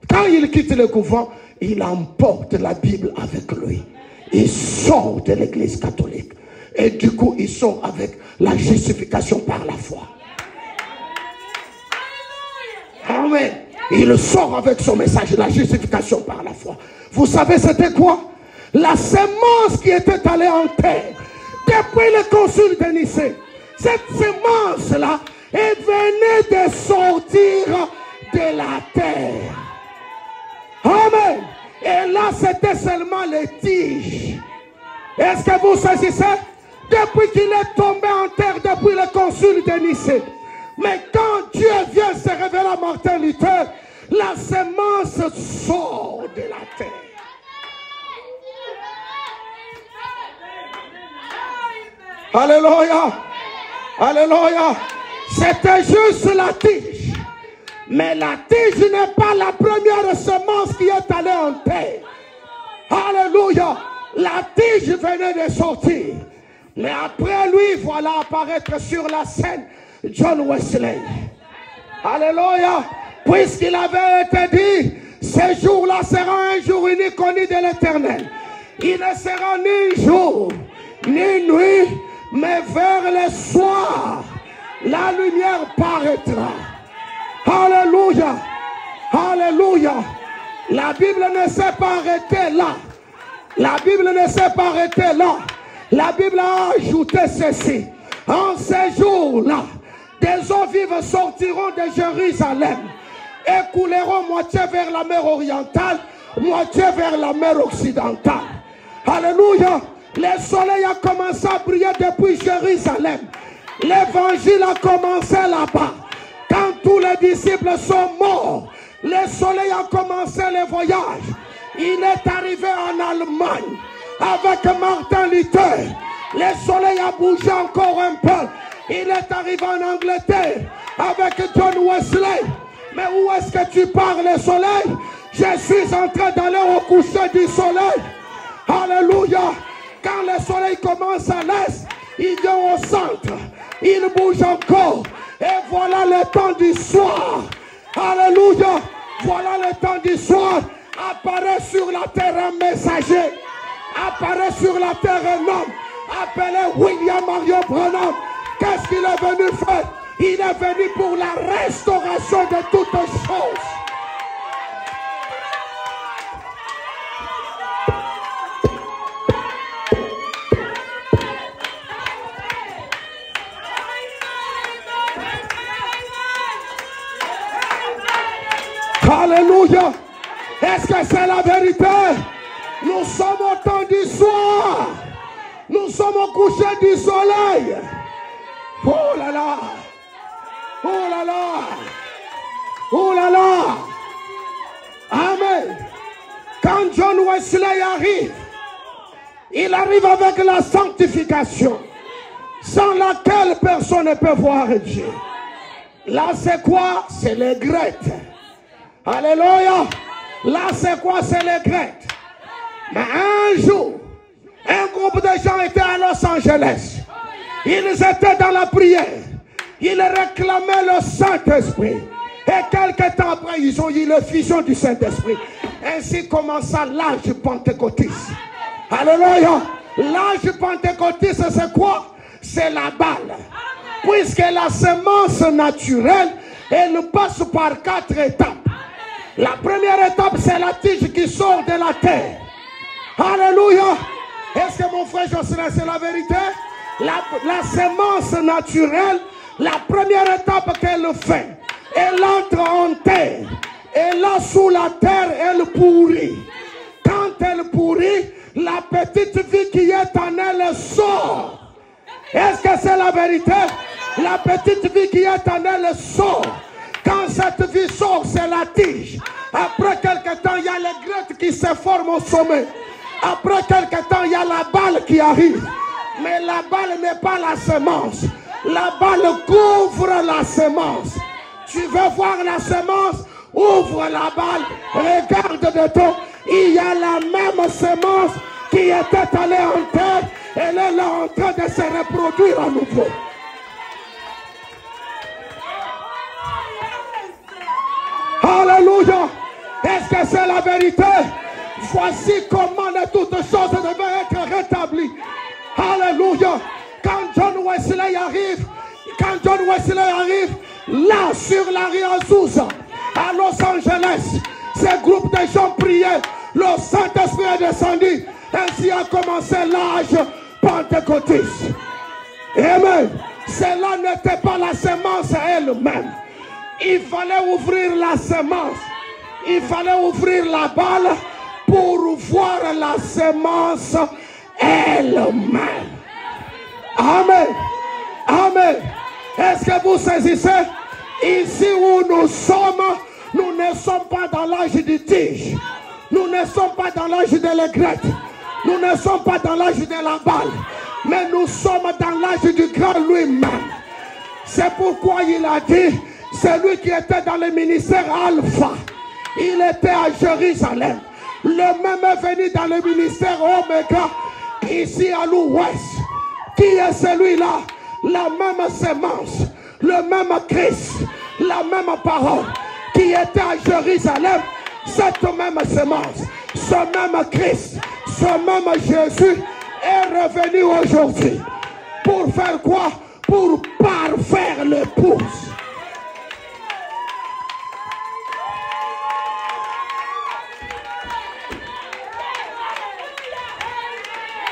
[SPEAKER 1] Quand il quitte le couvent, il emporte la Bible avec lui. Il sort de l'église catholique. Et du coup, il sort avec la justification par la foi. Amen. Il sort avec son message, la justification par la foi. Vous savez c'était quoi? La semence qui était allée en terre depuis le concile de Nicée. Cette semence-là, elle venait de sortir de la terre. Amen. Et là, c'était seulement les tiges. Est-ce que vous saisissez? Depuis qu'il est tombé en terre, depuis le concile de Nicée. Mais quand Dieu vient se révéler à Martin Luther, la semence sort de la terre. Alléluia. Alléluia. C'était juste la tige. Mais la tige n'est pas la première semence qui est allée en terre. Alléluia. La tige venait de sortir. Mais après lui, voilà apparaître sur la scène John Wesley. Alléluia. Puisqu'il avait été dit, ce jour-là sera un jour unique connu de l'Éternel. Il ne sera ni jour, ni nuit, mais vers le soir, la lumière paraîtra. Alléluia. Alléluia. La Bible ne s'est pas arrêtée là. La Bible ne s'est pas arrêtée là. La Bible a ajouté ceci. En ces jours-là, des eaux vives sortiront de Jérusalem et couleront moitié vers la mer orientale, moitié vers la mer occidentale. Alléluia. Le soleil a commencé à briller depuis Jérusalem. L'évangile a commencé là-bas. Quand tous les disciples sont morts, le soleil a commencé le voyage. Il est arrivé en Allemagne avec Martin Luther. Le soleil a bougé encore un peu. Il est arrivé en Angleterre avec John Wesley. Mais où est-ce que tu pars, le soleil? Je suis en train d'aller au coucher du soleil. Alléluia. Quand le soleil commence à l'est, il vient au centre. Il bouge encore. Et voilà le temps du soir. Alléluia. Voilà le temps du soir. Apparaît sur la terre un messager. Apparaît sur la terre un homme appelé William Marion Branham. Qu'est-ce qu'il est venu faire? Il est venu pour la restauration de toutes choses. Alléluia. Est-ce que c'est la vérité? Nous sommes au temps du soir. Nous sommes au coucher du soleil. Oh là là. Oh là là. Oh là là. Amen. Quand John Wesley arrive, il arrive avec la sanctification, sans laquelle personne ne peut voir Dieu. Là c'est quoi? C'est les Grecs. Alléluia. Là c'est quoi? C'est les Grecs. Mais un jour, un groupe de gens était à Los Angeles. Ils étaient dans la prière. Ils réclamaient le Saint-Esprit. Et quelques temps après, ils ont eu l'effusion du Saint-Esprit. Ainsi commença l'âge pentecôtiste. Alléluia. L'âge pentecôtiste, c'est quoi? C'est la balle. Puisque la semence naturelle, elle passe par 4 étapes. La première étape, c'est la tige qui sort de la terre. Alléluia. Est-ce que mon frère Jocelyn, c'est la vérité? La semence naturelle, la première étape qu'elle fait, elle entre en terre. Et là, sous la terre, elle pourrit. Quand elle pourrit, la petite vie qui est en elle sort. Est-ce que c'est la vérité? La petite vie qui est en elle sort. Quand cette vie sort, c'est la tige. Après quelque temps, il y a les graines qui se forment au sommet. Après quelque temps, il y a la balle qui arrive. Mais la balle n'est pas la semence. La balle couvre la semence. Tu veux voir la semence? Ouvre la balle. Regarde de toi. il y a la même semence qui était allée en terre. Elle est là en train de se reproduire à nouveau. Alléluia. Est-ce que c'est la vérité? Voici comment toutes choses devaient être rétablies. Alléluia. Quand John Wesley arrive, là sur la rue Azusa, à Los Angeles, ce groupe de gens priaient, le Saint-Esprit est descendu. Ainsi a commencé l'âge pentecôtiste. Amen. Cela n'était pas la semence elle-même. Il fallait ouvrir la semence. Il fallait ouvrir la balle pour voir la semence elle-même. Amen. Amen. Est-ce que vous saisissez? Ici où nous sommes, nous ne sommes pas dans l'âge du tige. Nous ne sommes pas dans l'âge de l'aigrette. Nous ne sommes pas dans l'âge de la balle. Mais nous sommes dans l'âge du grand lui-même. C'est pourquoi il a dit, celui qui était dans le ministère Alpha, il était à Jérusalem. Le même est venu dans le ministère Omega, ici à l'ouest. Qui est celui-là? La même semence, le même Christ, la même parole qui était à Jérusalem. Cette même semence, ce même Christ, ce même Jésus est revenu aujourd'hui. Pour faire quoi? Pour parfaire l'épouse.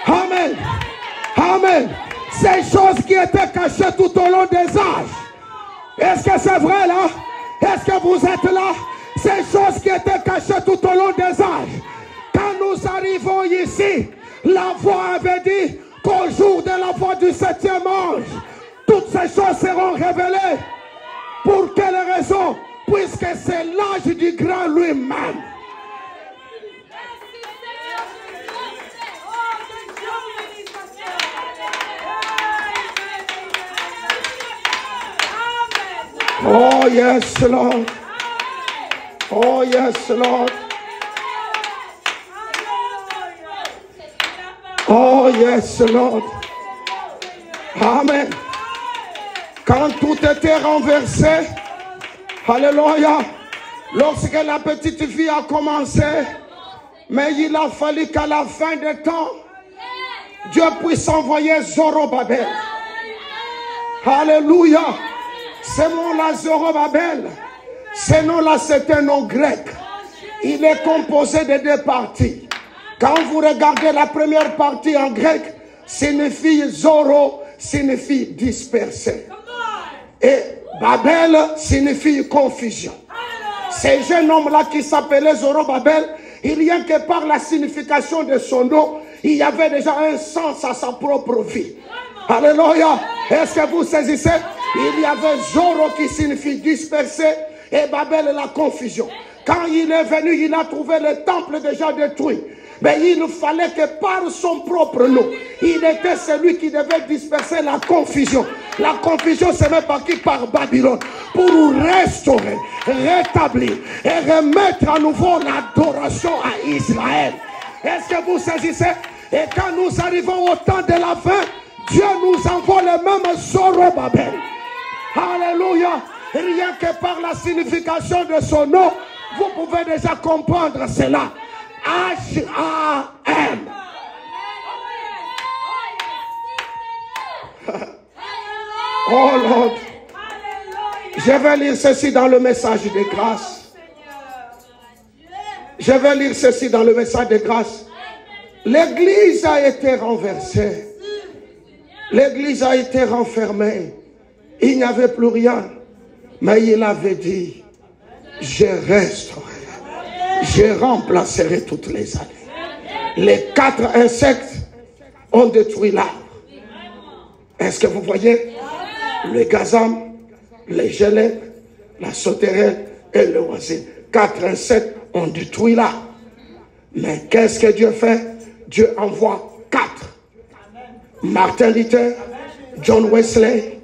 [SPEAKER 1] Amen. Amen. Ces choses qui étaient cachées tout au long des âges. Est-ce que c'est vrai là? Est-ce que vous êtes là? Ces choses qui étaient cachées tout au long des âges. Quand nous arrivons ici, la voix avait dit qu'au jour de la voix du 7e ange, toutes ces choses seront révélées. Pour quelle raison? Puisque c'est l'âge du grand lui-même. Oh yes, Lord. Oh yes, Lord. Oh yes, Lord. Amen. Quand tout était renversé, alléluia, lorsque la petite fille a commencé, mais il a fallu qu'à la fin des temps, Dieu puisse envoyer Zorobabel. Alléluia. Ce nom-là, Zorobabel, ce nom-là, c'est un nom grec. Il est composé de deux parties. Quand vous regardez la première partie en grec, signifie Zoro, signifie dispersé. Et Babel signifie confusion. Ce jeune homme-là qui s'appelait Zorobabel, il n'y a que par la signification de son nom, il y avait déjà un sens à sa propre vie. Alléluia. Est-ce que vous saisissez? Il y avait Zoro qui signifie dispersé et Babel la confusion. Quand il est venu, il a trouvé le temple déjà détruit. Mais il fallait que par son propre nom, il était celui qui devait disperser la confusion. La confusion se met par qui? Par Babylone. Pour restaurer, rétablir et remettre à nouveau l'adoration à Israël. Est-ce que vous saisissez? Et quand nous arrivons au temps de la fin, Dieu nous envoie le même Zorobabel. Alléluia. Rien que par la signification de son nom, vous pouvez déjà comprendre cela. H-A-M. Oh Lord. Je vais lire ceci dans le message de grâce. Je vais lire ceci dans le message de grâce. L'église a été renversée. L'église a été renfermée. Il n'y avait plus rien. Mais il avait dit, je resterai. Je remplacerai toutes les années. Les 4 insectes ont détruit l'arbre. Est-ce que vous voyez? Le gazam, les gelées, la sauterelle et le voisin. 4 insectes ont détruit l'arbre. Mais qu'est-ce que Dieu fait? Dieu envoie 4. Martin Luther, John Wesley,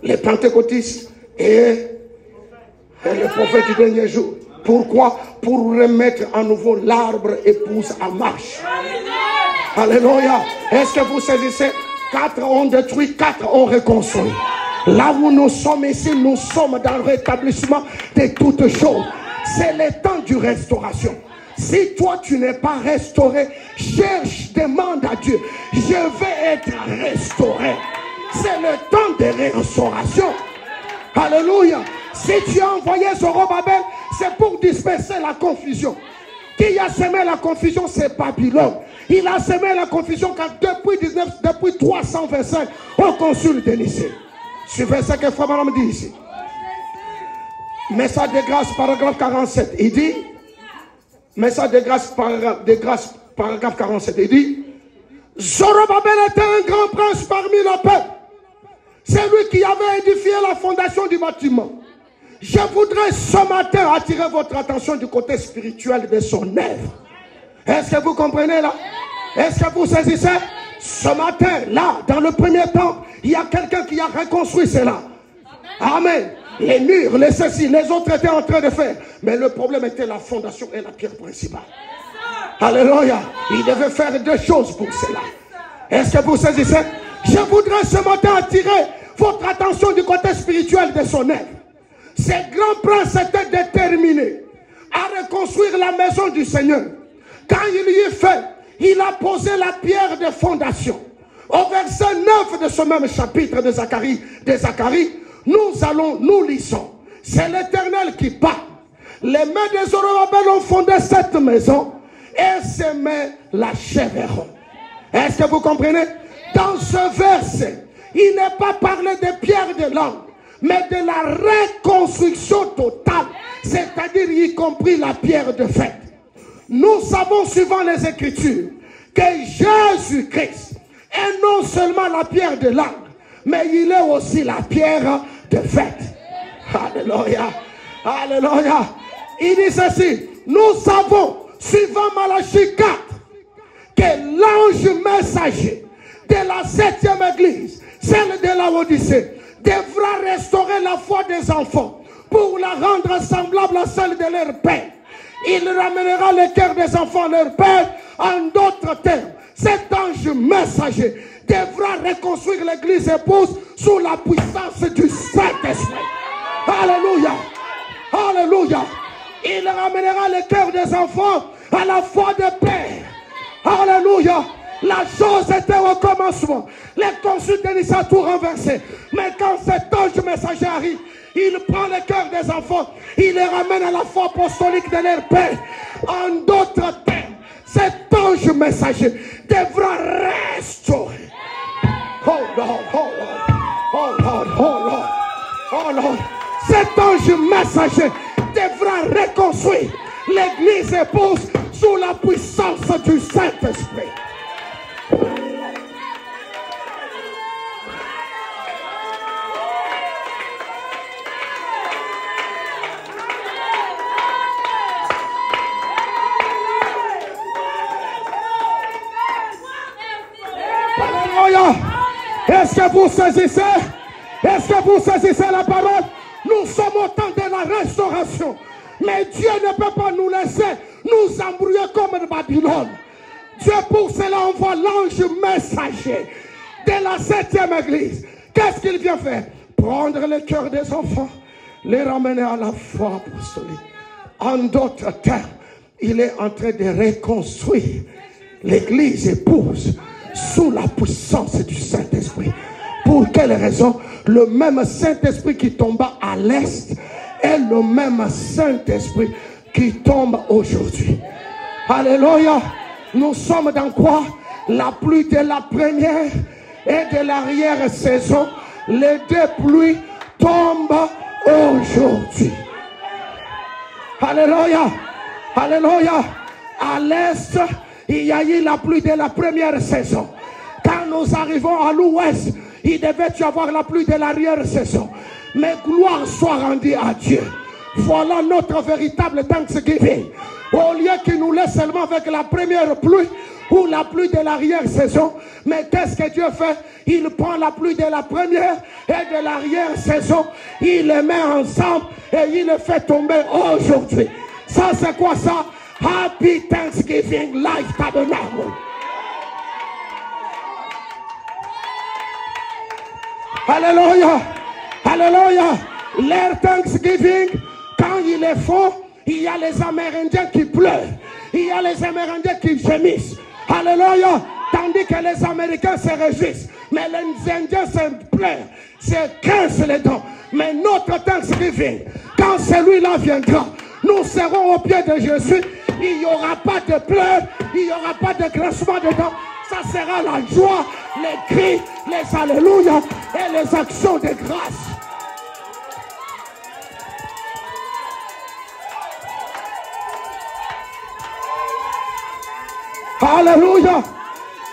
[SPEAKER 1] les pentecôtistes et le prophète du dernier jour. Pourquoi? Pour remettre à nouveau l'arbre épouse en marche. Alléluia. Est-ce que vous saisissez? 4 ont détruit, 4 ont reconstruit. Là où nous sommes ici, nous sommes dans le rétablissement de toutes choses. C'est le temps de restauration. Si toi tu n'es pas restauré, cherche, demande à Dieu. Je vais être restauré. C'est le temps de restauration. Alléluia. Si tu as envoyé Zorobabel, c'est pour disperser la confusion. Qui a semé la confusion? C'est Babylone. Il a semé la confusion car depuis 325 au consul de Nicée. Suivez ce que Frère Branham dit ici. Message de grâce, paragraphe 47. Il dit, message de grâce, paragraphe 47. Il dit, Zorobabel était un grand prince parmi le peuple. C'est lui qui avait édifié la fondation du bâtiment. Je voudrais ce matin attirer votre attention du côté spirituel de son œuvre. Est-ce que vous comprenez là? Est-ce que vous saisissez? Ce matin, là, dans le premier temps, il y a quelqu'un qui a reconstruit cela. Amen. Les murs, les ceci, les autres étaient en train de faire. Mais le problème était la fondation et la pierre principale. Alléluia. Il devait faire 2 choses pour cela. Est-ce que vous saisissez? Je voudrais ce matin attirer votre attention du côté spirituel de son œuvre. Ces grands princes étaient déterminés à reconstruire la maison du Seigneur. Quand il y est fait, il a posé la pierre de fondation. Au verset 9 de ce même chapitre de Zacharie, nous lisons. C'est l'Éternel qui parle. Les mains de Zorobabel ont fondé cette maison et ces mains l'achèveront. Est-ce que vous comprenez? Dans ce verset, il n'est pas parlé de pierre de langue, mais de la reconstruction totale, c'est-à-dire y compris la pierre de fête. Nous savons, suivant les Écritures, que Jésus-Christ est non seulement la pierre de langue, mais il est aussi la pierre de fête. Alléluia. Alléluia. Il dit ceci, nous savons, suivant Malachie 4, que l'ange messager de la 7e église, celle de la Odyssée, devra restaurer la foi des enfants pour la rendre semblable à celle de leur père. Il ramènera le cœur des enfants à leur père. En d'autres termes, cet ange messager devra reconstruire l'église épouse sous la puissance du Saint-Esprit. Alléluia. Alléluia. Il ramènera le cœur des enfants à la foi des pères. Alléluia. La chose était au commencement. Les consuls de Nicée tout renversé. Mais quand cet ange messager arrive, il prend le cœur des enfants, il les ramène à la foi apostolique de leur père. En d'autres termes, cet ange messager devra restaurer. Oh Lord, oh Lord, oh Lord, oh Lord, oh Lord. Cet ange messager devra reconstruire l'église épouse sous la puissance du Saint-Esprit. Est-ce que vous saisissez? Est-ce que vous saisissez la parole? Nous sommes au temps de la restauration. Mais Dieu ne peut pas nous laisser nous embrouiller comme Babylone. Dieu pour cela envoie l'ange messager de la 7e église. Qu'est-ce qu'il vient faire? Prendre le cœur des enfants, les ramener à la foi apostolique. En d'autres termes, il est en train de reconstruire l'église épouse sous la puissance du Saint-Esprit. Pour quelle raison? Le même Saint-Esprit qui tomba à l'est est le même Saint-Esprit qui tombe aujourd'hui. Alléluia. Nous sommes dans quoi? La pluie de la première et de l'arrière-saison. Les 2 pluies tombent aujourd'hui. Alléluia. Alléluia. À l'est, il y a eu la pluie de la première saison. Quand nous arrivons à l'ouest, il devait y avoir la pluie de l'arrière-saison. Mais gloire soit rendue à Dieu. Voilà notre véritable Thanksgiving. Au lieu qu'il nous laisse seulement avec la première pluie ou la pluie de l'arrière-saison. Mais qu'est-ce que Dieu fait? Il prend la pluie de la première et de l'arrière-saison. Il les met ensemble et il les fait tomber aujourd'hui. Ça, c'est quoi ça? Happy Thanksgiving Life Tabernacle. Alléluia. Alléluia. Leur Thanksgiving, quand ils le font, il y a les Amérindiens qui pleurent. Il y a les Amérindiens qui gémissent. Alléluia. Tandis que les Américains se réjouissent. Mais les Indiens se pleurent. C'est 15 les dents. Mais notre Thanksgiving, quand celui-là viendra, nous serons au pied de Jésus. Il n'y aura pas de pleurs, il n'y aura pas de grincement de dents. Ça sera la joie, les cris, les alléluia et les actions de grâce. Alléluia.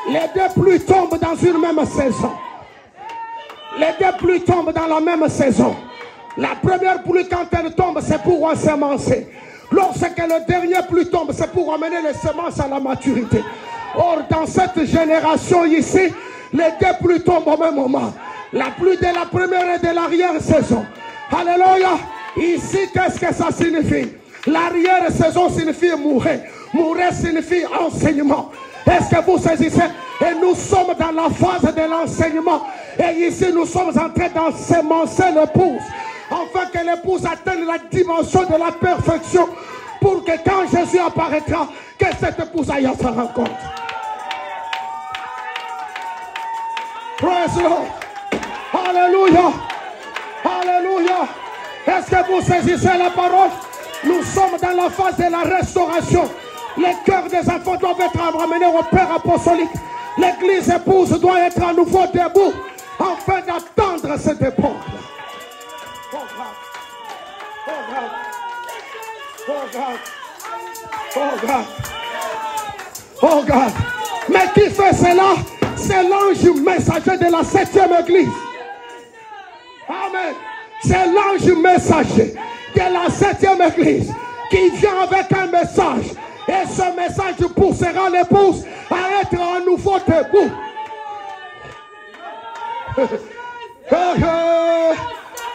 [SPEAKER 1] Les deux pluies tombent dans une même saison. Les deux pluies tombent dans la même saison. La première pluie, quand elle tombe, c'est pour ensemencer. Lorsque le dernier pluie tombe, c'est pour amener les semences à la maturité. Or, dans cette génération ici, les deux pluies tombent au même moment. La pluie de la première et de l'arrière-saison. Alléluia. Ici, qu'est-ce que ça signifie? L'arrière-saison signifie mourir. Mourir signifie enseignement. Est-ce que vous saisissez? Et nous sommes dans la phase de l'enseignement. Et ici, nous sommes en train d'ensemencer l'épouse. Afin que l'épouse atteigne la dimension de la perfection. Pour que quand Jésus apparaîtra, que cette épouse aille à sa rencontre. Praise the Lord. Alléluia. Alléluia. Est-ce que vous saisissez la parole? Nous sommes dans la phase de la restauration. Les cœurs des enfants doivent être ramenés au Père apostolique. L'église épouse doit être à nouveau debout afin d'attendre cette époque. Oh God. Oh God. Oh God. Oh God. Oh God. Mais qui fait cela? C'est l'ange messager de la 7e église. Amen. C'est l'ange messager de la 7e église qui vient avec un message. Et ce message poussera l'épouse à être à nouveau debout.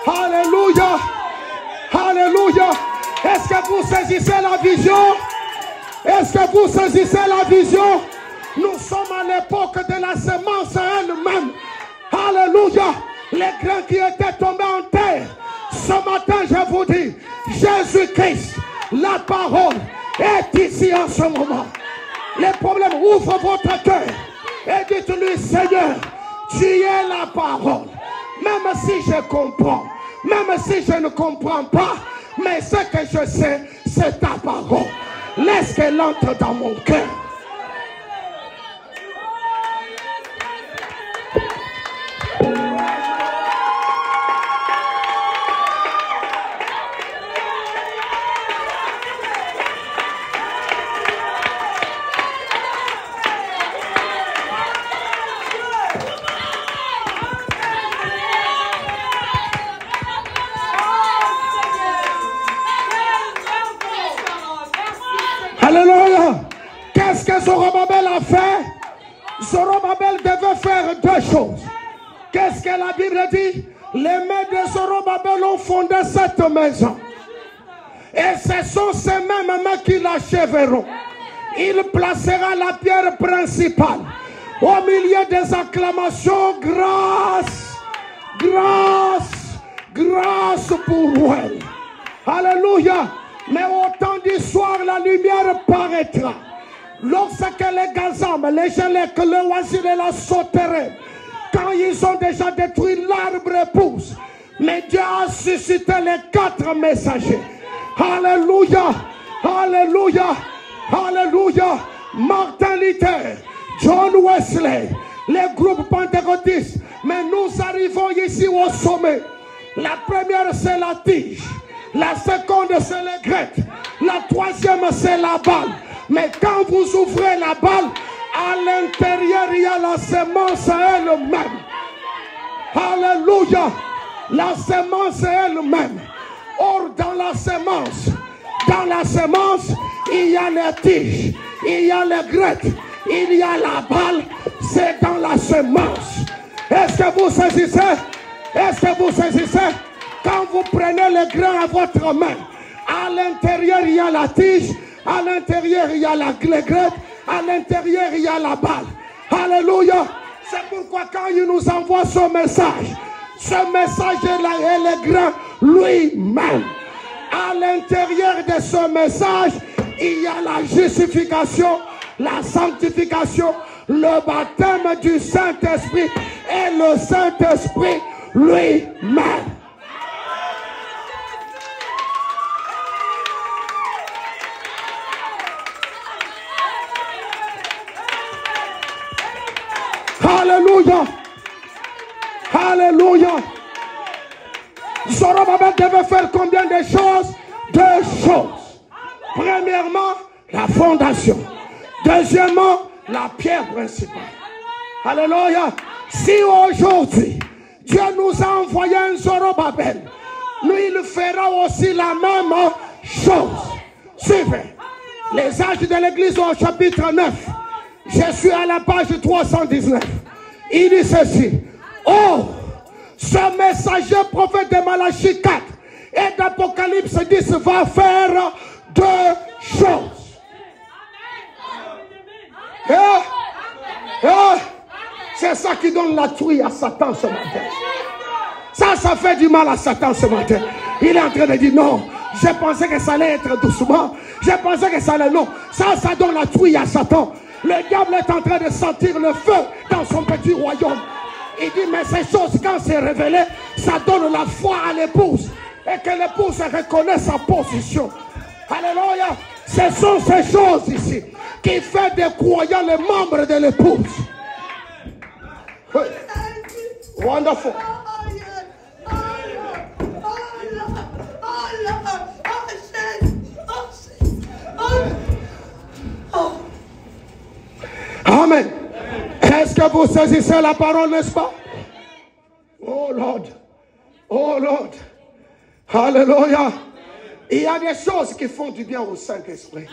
[SPEAKER 1] Alléluia. Alléluia. Est-ce que vous saisissez la vision? Est-ce que vous saisissez la vision? Nous sommes à l'époque de la semence elle-même. Alléluia. Les grains qui étaient tombés en terre. Ce matin, je vous dis, Jésus-Christ, la parole, est ici en ce moment. Les problèmes, ouvre votre cœur et dites-lui, Seigneur, tu es la parole. Même si je comprends, même si je ne comprends pas, mais ce que je sais, c'est ta parole. Laisse qu'elle entre dans mon cœur. Alléluia. Qu'est-ce que Zorobabel a fait? Zorobabel devait faire deux choses. Qu'est-ce que la Bible dit? Les mains de Zorobabel ont fondé cette maison. Et ce sont ces mêmes mains qui l'achèveront. Il placera la pierre principale au milieu des acclamations. Grâce, grâce, grâce pour elle. Alléluia. Mais au temps du soir, la lumière paraîtra. Lorsque les Gazam, les Gélèques, le Oisir et la sauterelle, quand ils ont déjà détruit l'arbre épouse, mais Dieu a suscité les 4 messagers. Alléluia, alléluia, alléluia. Martin Luther, John Wesley, les groupes pentecôtistes. Mais nous arrivons ici au sommet. La première, c'est la tige. La seconde, c'est les Grecs. La troisième, c'est la balle. Mais quand vous ouvrez la balle, à l'intérieur, il y a la semence elle-même. Alléluia. La semence elle-même. Or, dans la semence, il y a les tiges, il y a les Grecs, il y a la balle. C'est dans la semence. Est-ce que vous saisissez? Est-ce que vous saisissez? Quand vous prenez le grain à votre main, À l'intérieur, il y a la tige. À l'intérieur, il y a la glaigrette. À l'intérieur, il y a la balle. Alléluia. C'est pourquoi quand il nous envoie ce message est le grand lui-même. À l'intérieur de ce message, il y a la justification, la sanctification, le baptême du Saint-Esprit et le Saint-Esprit lui-même. Alléluia. Alléluia. Zorobabel devait faire combien de choses? 2 choses. Premièrement, la fondation. Deuxièmement, la pierre principale. Alléluia. Si aujourd'hui, Dieu nous a envoyé un Zorobabel, lui, il fera aussi la même chose. Suivez. Les âges de l'église au chapitre 9. Je suis à la page 319. Il dit ceci. Oh, ce messager prophète de Malachie 4 et d'Apocalypse 10 va faire 2 choses. C'est ça qui donne la trouille à Satan ce matin. Ça fait du mal à Satan ce matin. Il est en train de dire non. Je pensais que ça allait être doucement. Je pensais que ça allait non. Ça donne la trouille à Satan. Le diable est en train de sentir le feu dans son petit royaume. Il dit, mais ces choses, quand c'est révélé, ça donne la foi à l'épouse. Et que l'épouse reconnaît sa position. Alléluia. Ce sont ces choses ici qui font des croyants les membres de l'épouse. Oui. Wonderful. Amen. Est-ce que vous saisissez la parole, n'est-ce pas? Oh Lord. Oh Lord. Alléluia. Il y a des choses qui font du bien au Saint-Esprit.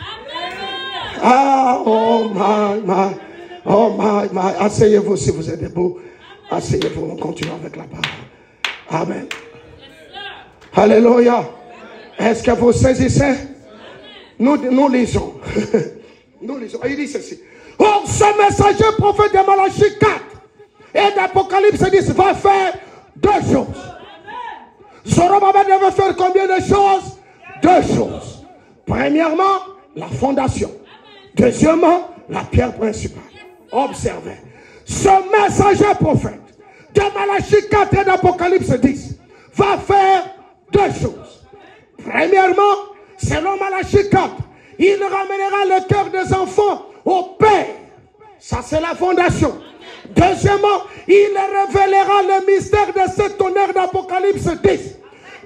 [SPEAKER 1] Ah, oh my. Oh my. Asseyez-vous si vous êtes debout. Asseyez-vous, on continue avec la parole. Amen. Alléluia. Est-ce que vous saisissez? Nous lisons. Nous lisons. Il dit ceci. Oh, ce messager prophète de Malachie 4 et d'Apocalypse 10 va faire 2 choses. Zorobabel devait faire combien de choses? 2 choses. Premièrement, la fondation. Deuxièmement, la pierre principale. Observez. Ce messager prophète de Malachie 4 et d'Apocalypse 10 va faire 2 choses. Premièrement, selon Malachie 4, il ramènera le cœur des enfants au Père. Ça, c'est la fondation. Deuxièmement, il révélera le mystère de ce tonnerre d'Apocalypse 10,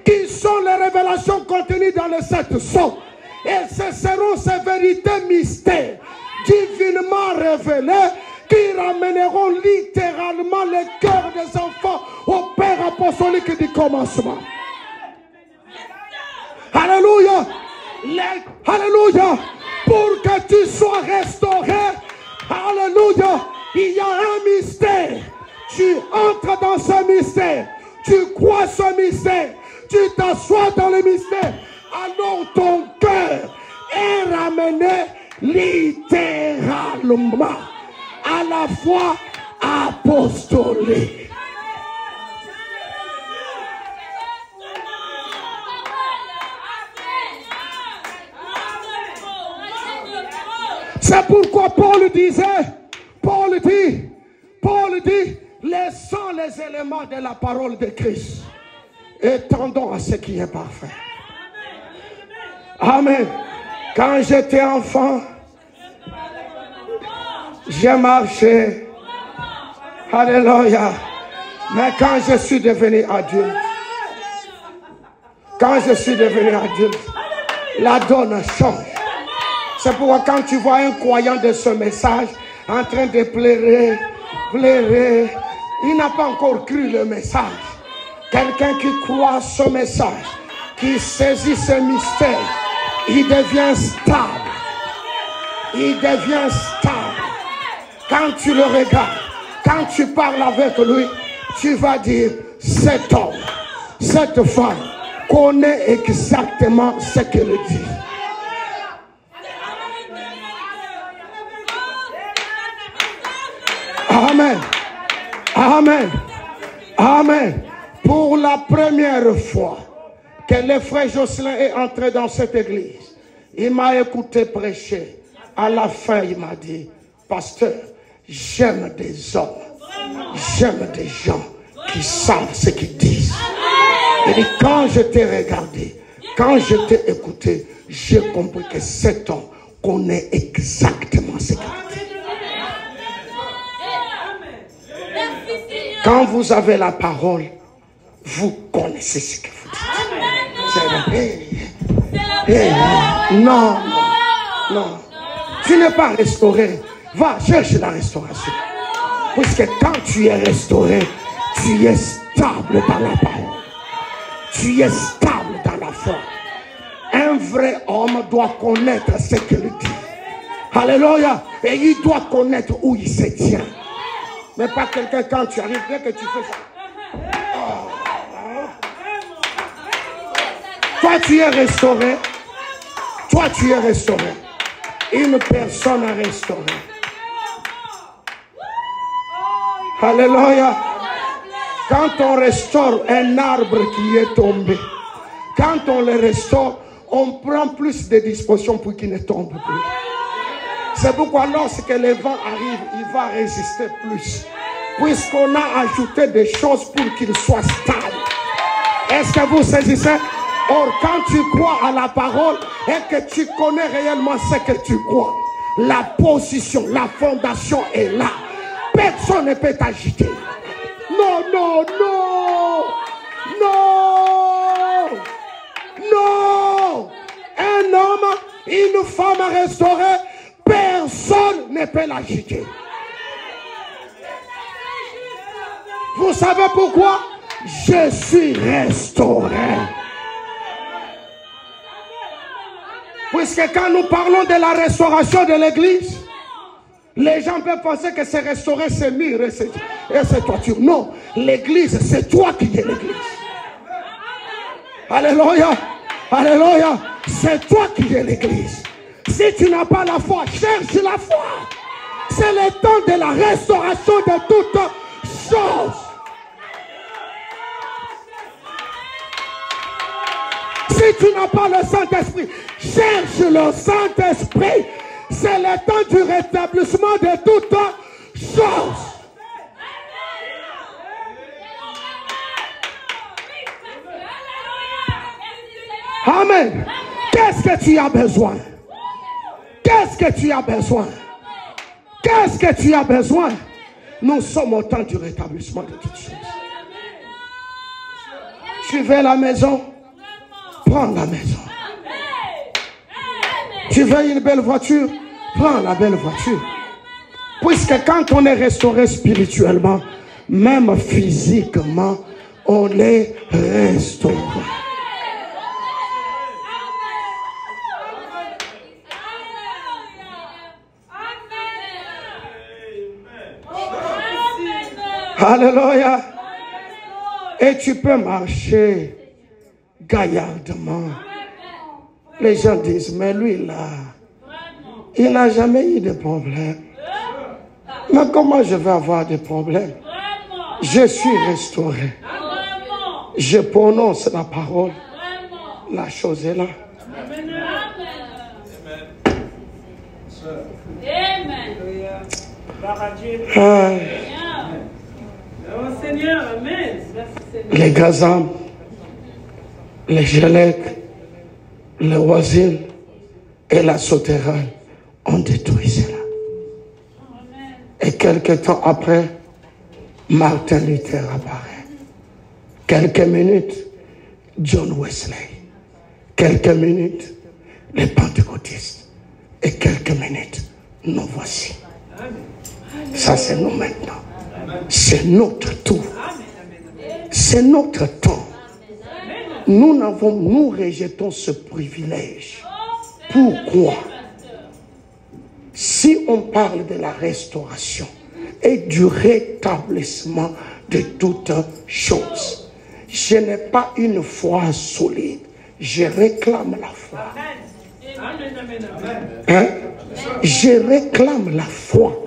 [SPEAKER 1] qui sont les révélations contenues dans les 7 sceaux. Et ce seront ces vérités mystères divinement révélées qui ramèneront littéralement le cœur des enfants au Père apostolique du commencement. Alléluia. Alléluia. Pour que tu sois restauré, alléluia, il y a un mystère. Tu entres dans ce mystère. Tu crois ce mystère. Tu t'assois dans le mystère. Alors ton cœur est ramené littéralement à la foi apostolique. C'est pourquoi Paul dit, laissons les éléments de la parole de Christ et tendons à ce qui est parfait. Amen. Quand j'étais enfant, j'ai marché. Alléluia. Mais quand je suis devenu adulte, la donne change. C'est pourquoi quand tu vois un croyant de ce message en train de pleurer, il n'a pas encore cru le message. Quelqu'un qui croit ce message, qui saisit ce mystère, il devient stable. Quand tu le regardes, quand tu parles avec lui, tu vas dire, cet homme, cette femme connaît exactement ce qu'elle dit. Amen. Amen. Amen. Pour la première fois que le frère Jocelyn est entré dans cette église, il m'a écouté prêcher. À la fin, il m'a dit, pasteur, j'aime des hommes, j'aime des gens qui savent ce qu'ils disent. Il dit, quand je t'ai regardé, quand je t'ai écouté, j'ai compris que cet homme connaît exactement ce qu'il dit. Quand vous avez la parole, vous connaissez ce que vous dites. Non, non. Tu n'es pas restauré. Va, cherche la restauration. Puisque quand tu es restauré, tu es stable dans la parole. Tu es stable dans la foi. Un vrai homme doit connaître ce qu'il dit. Alléluia. Et il doit connaître où il se tient. Mais pas quelqu'un quand tu arrives, dès que tu fais ça. Toi, tu es restauré. Toi, tu es restauré. Une personne a restauré. Alléluia. Quand on restaure un arbre qui est tombé, quand on le restaure, on prend plus de dispositions pour qu'il ne tombe plus. C'est pourquoi lorsque le vent arrive, il va résister plus. Puisqu'on a ajouté des choses pour qu'il soit stable. Est-ce que vous saisissez? Or, quand tu crois à la parole et que tu connais réellement ce que tu crois, la position, la fondation est là. Personne ne peut t'agiter. Non, non, non. Non. Non. Un homme, une femme restaurée, personne ne peut l'agiter. Vous savez pourquoi? Je suis restauré. Puisque quand nous parlons de la restauration de l'église, les gens peuvent penser que c'est restaurer ces murs et ces toitures. Non, l'église, c'est toi qui es l'église. Alléluia. Alléluia. C'est toi qui es l'église. Si tu n'as pas la foi, cherche la foi. C'est le temps de la restauration de toutes choses. Si tu n'as pas le Saint-Esprit, cherche le Saint-Esprit. C'est le temps du rétablissement de toutes choses. Amen. Qu'est-ce que tu as besoin? Qu'est-ce que tu as besoin? Qu'est-ce que tu as besoin? Nous sommes au temps du rétablissement de toutes choses. Tu veux la maison? Prends la maison. Tu veux une belle voiture? Prends la belle voiture. Puisque quand on est restauré spirituellement, même physiquement, on est restauré. Alléluia. Et tu peux marcher gaillardement. Les gens disent, mais lui là, il n'a jamais eu de problème. Mais comment je vais avoir des problèmes? Je suis restauré. Je prononce la parole. La chose est là. Les gazams, les gelecs, les voisines et la sauterelle ont détruit cela. Et quelques temps après, Martin Luther apparaît. Quelques minutes, John Wesley. Quelques minutes, les pentecôtistes. Et quelques minutes, nous voici. Ça, c'est nous maintenant. C'est notre tour. C'est notre temps. Nous rejetons ce privilège. Pourquoi? Si on parle de la restauration et du rétablissement de toutes choses, je n'ai pas une foi solide. Je réclame la foi. Hein? Je réclame la foi.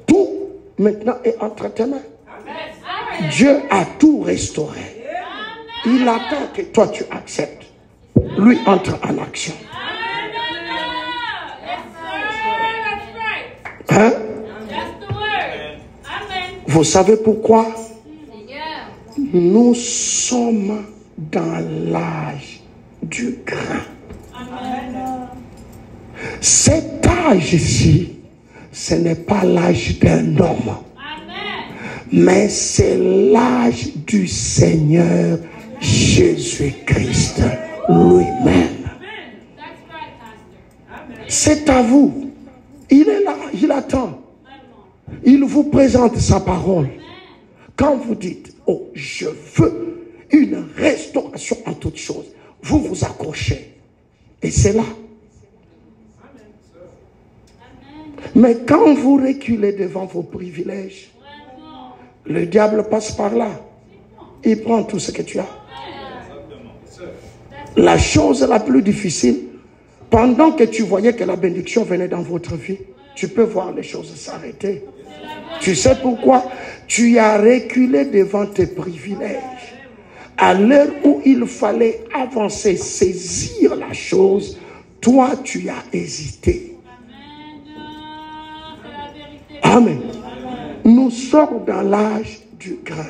[SPEAKER 1] Tout maintenant est entre tes mains. Dieu a tout restauré. Il attend que toi tu acceptes. Lui entre en action. Hein? Vous savez pourquoi? Nous sommes dans l'âge du grain. Cet âge-ci, ce n'est pas l'âge d'un homme, mais c'est l'âge du Seigneur Jésus-Christ lui-même. C'est à vous. Il est là, il attend. Il vous présente sa parole. Quand vous dites, oh, je veux une restauration en toutes choses, vous vous accrochez. Et c'est là. Mais quand vous reculez devant vos privilèges, le diable passe par là. Il prend tout ce que tu as. La chose la plus difficile, pendant que tu voyais que la bénédiction venait dans votre vie, tu peux voir les choses s'arrêter. Tu sais pourquoi? Tu as reculé devant tes privilèges. À l'heure où il fallait avancer, saisir la chose, toi tu as hésité. Amen. Nous sommes dans l'âge du grain.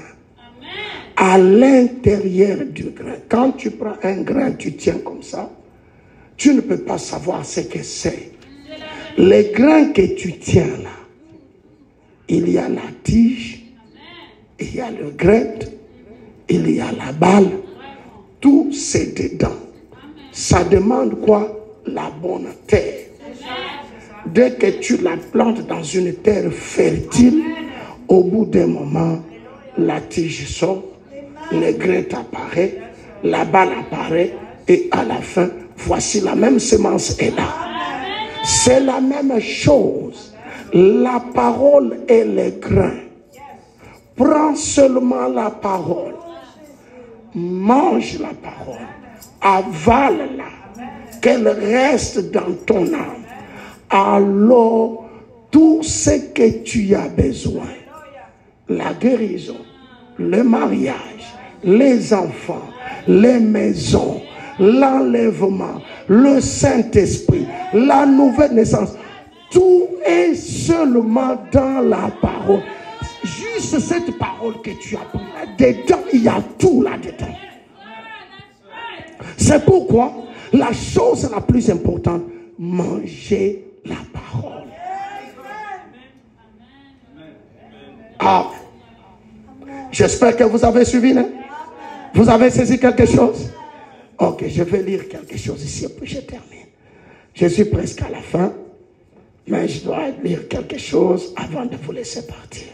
[SPEAKER 1] À l'intérieur du grain. Quand tu prends un grain, tu tiens comme ça. Tu ne peux pas savoir ce que c'est. Les grains que tu tiens là, il y a la tige, il y a le grain, il y a la balle. Tout c'est dedans. Ça demande quoi? La bonne terre. Dès que tu la plantes dans une terre fertile, au bout d'un moment, la tige sort, le grain apparaît, la balle apparaît, et à la fin, voici la même semence est là. C'est la même chose. La parole et le grain. Prends seulement la parole. Mange la parole. Avale-la. Qu'elle reste dans ton âme. Alors, tout ce que tu as besoin, la guérison, le mariage, les enfants, les maisons, l'enlèvement, le Saint-Esprit, la nouvelle naissance, tout est seulement dans la parole. Juste cette parole que tu as pris là-dedans, il y a tout là-dedans. C'est pourquoi la chose la plus importante, manger la parole. Ah, j'espère que vous avez suivi, non? Vous avez saisi quelque chose? Ok, je vais lire quelque chose ici et puis je termine. Je suis presque à la fin, mais je dois lire quelque chose avant de vous laisser partir.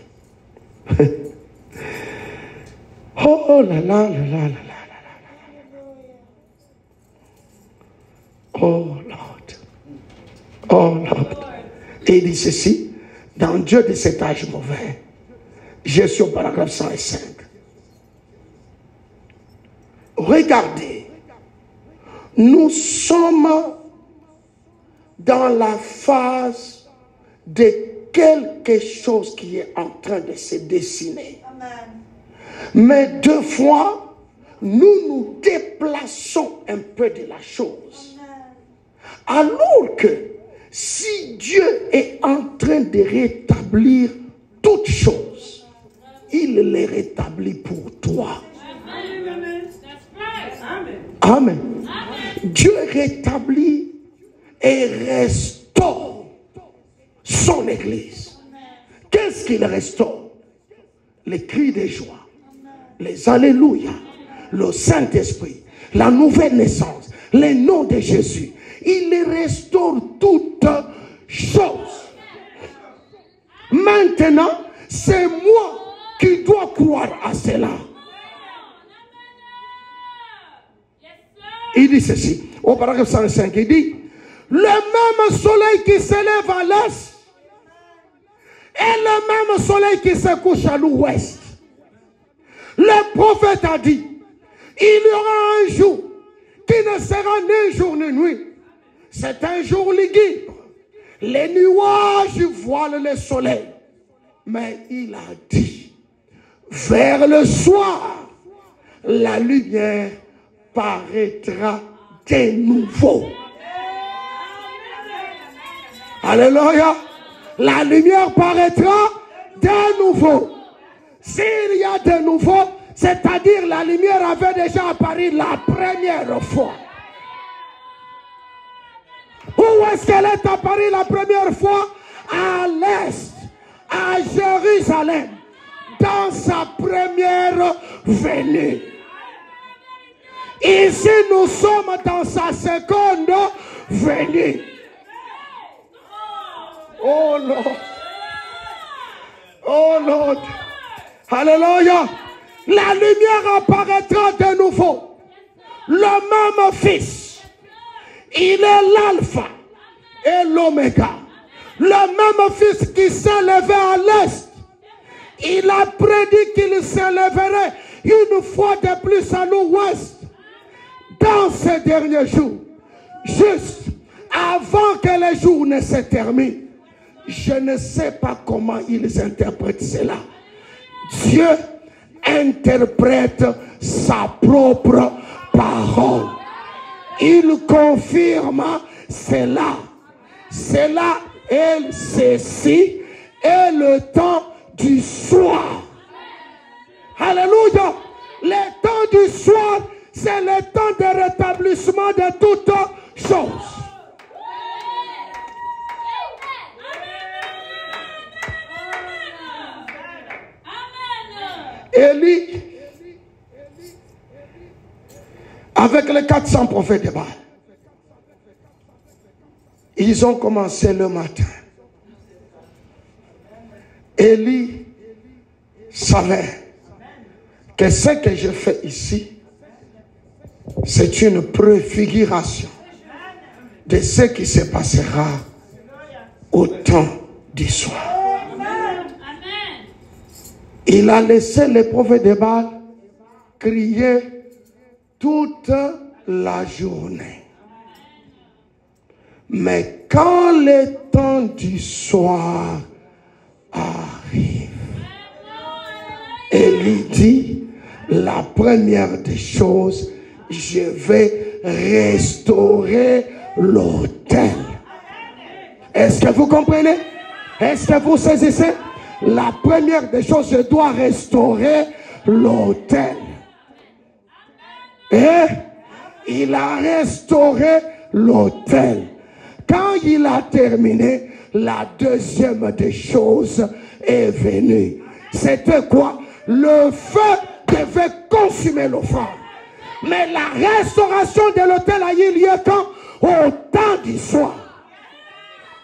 [SPEAKER 1] Oh là là là là là là là. Oh Lord. Oh Lord. Et il dit ceci, dans Dieu de cet âge mauvais, je suis au paragraphe 105. Regardez, nous sommes dans la phase de quelque chose qui est en train de se dessiner. Amen. Mais deux fois, nous nous déplaçons un peu de la chose. Amen. Alors que si Dieu est en train de rétablir toutes choses, il les rétablit pour toi. Amen. Dieu rétablit et restaure son église. Qu'est-ce qu'il restaure? Les cris de joie, les alléluia, le Saint-Esprit, la nouvelle naissance, les noms de Jésus. Il restaure toutes choses. Maintenant, c'est moi qui dois croire à cela. Il dit ceci, au paragraphe 105, il dit, le même soleil qui s'élève à l'est et le même soleil qui se couche à l'ouest Le prophète a dit, il y aura un jour qui ne sera ni jour ni nuit. C'est un jour libre. Les nuages voilent le soleil. Mais il a dit, vers le soir, la lumière paraîtra de nouveau. Alléluia. La lumière paraîtra de nouveau. S'il y a de nouveau, c'est-à-dire la lumière avait déjà apparu la première fois. Où est-ce qu'elle est apparue la première fois? À l'est, à Jérusalem, dans sa première venue. Ici, nous sommes dans sa seconde venue. Oh Lord. Oh Lord. Alléluia. La lumière apparaîtra de nouveau. Le même Fils. Il est l'alpha et l'oméga. Le même Fils qui s'est levé à l'est. Il a prédit qu'il s'élèverait une fois de plus à l'ouest. Dans ces derniers jours. Juste avant que les jours ne se terminent. Je ne sais pas comment ils interprètent cela. Dieu interprète sa propre parole. Il confirme cela. Cela est ceci est le temps du soir. Alléluia. Le temps du soir, c'est le temps de rétablissement de toutes choses. Élie, avec les 400 prophètes de Baal, ils ont commencé le matin. Élie savait que ce que je fais ici, c'est une préfiguration de ce qui se passera au temps du soir. Il a laissé les prophètes de Baal crier toute la journée. Mais quand le temps du soir arrive, Élie dit, la première des choses, je vais restaurer l'autel. Est-ce que vous comprenez? Est-ce que vous saisissez? La première des choses, je dois restaurer l'autel. Et il a restauré l'autel. Quand il a terminé, la deuxième des choses est venue. C'était quoi? Le feu devait consumer l'offrande. Mais la restauration de l'autel a eu lieu quand? Au temps du soir.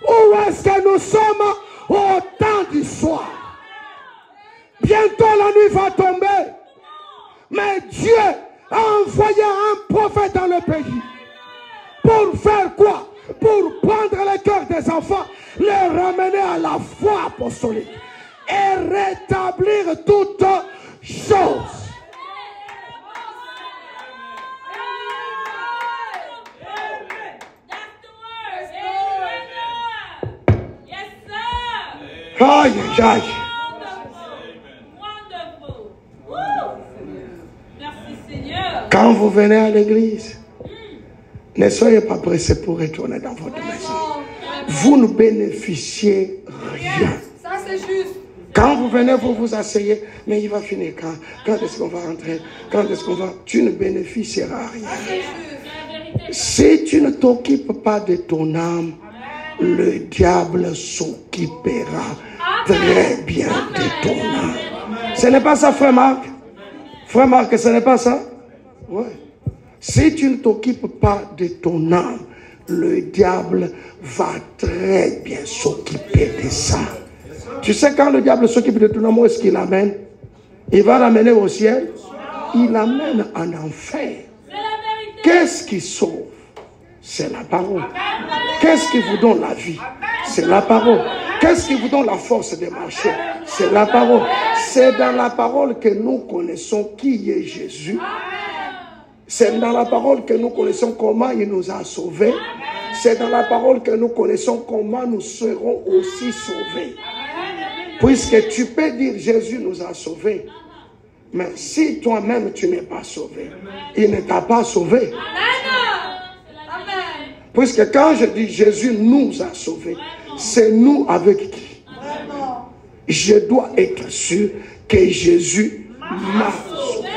[SPEAKER 1] Où est-ce que nous sommes? Au temps du soir. Bientôt la nuit va tomber. Mais Dieu a envoyé un prophète dans le pays. Pour faire quoi? Pour prendre le cœur des enfants, les ramener à la foi apostolique et rétablir toutes choses. Aïe, aïe. Quand vous venez à l'église, ne soyez pas pressés pour retourner dans votre maison. Vous ne bénéficiez rien.
[SPEAKER 2] Ça, c'est juste.
[SPEAKER 1] Quand vous venez, vous vous asseyez, mais il va finir quand? Quand est-ce qu'on va rentrer? Quand est-ce qu'on va? Tu ne bénéficieras rien. Si tu ne t'occupes pas de ton âme, le diable s'occupera très bien de ton âme. Ce n'est pas ça, frère Marc? Frère Marc, ce n'est pas ça? Ouais. Si tu ne t'occupes pas de ton âme, le diable va très bien s'occuper de ça. Tu sais, quand le diable s'occupe de ton âme, où est-ce qu'il l'amène? Il va l'amener au ciel. Il l'amène en enfer. Qu'est-ce qui sauve? C'est la parole. Qu'est-ce qui vous donne la vie? C'est la parole. Qu'est-ce qui vous donne la force de marcher? C'est la parole. C'est dans la parole que nous connaissons qui est Jésus. C'est dans la parole que nous connaissons comment il nous a sauvés. C'est dans la parole que nous connaissons comment nous serons aussi sauvés. Puisque tu peux dire Jésus nous a sauvés. Mais si toi-même tu n'es pas sauvé, il ne t'a pas sauvé. Puisque quand je dis Jésus nous a sauvés, c'est nous avec qui? Je dois être sûr que Jésus m'a sauvé.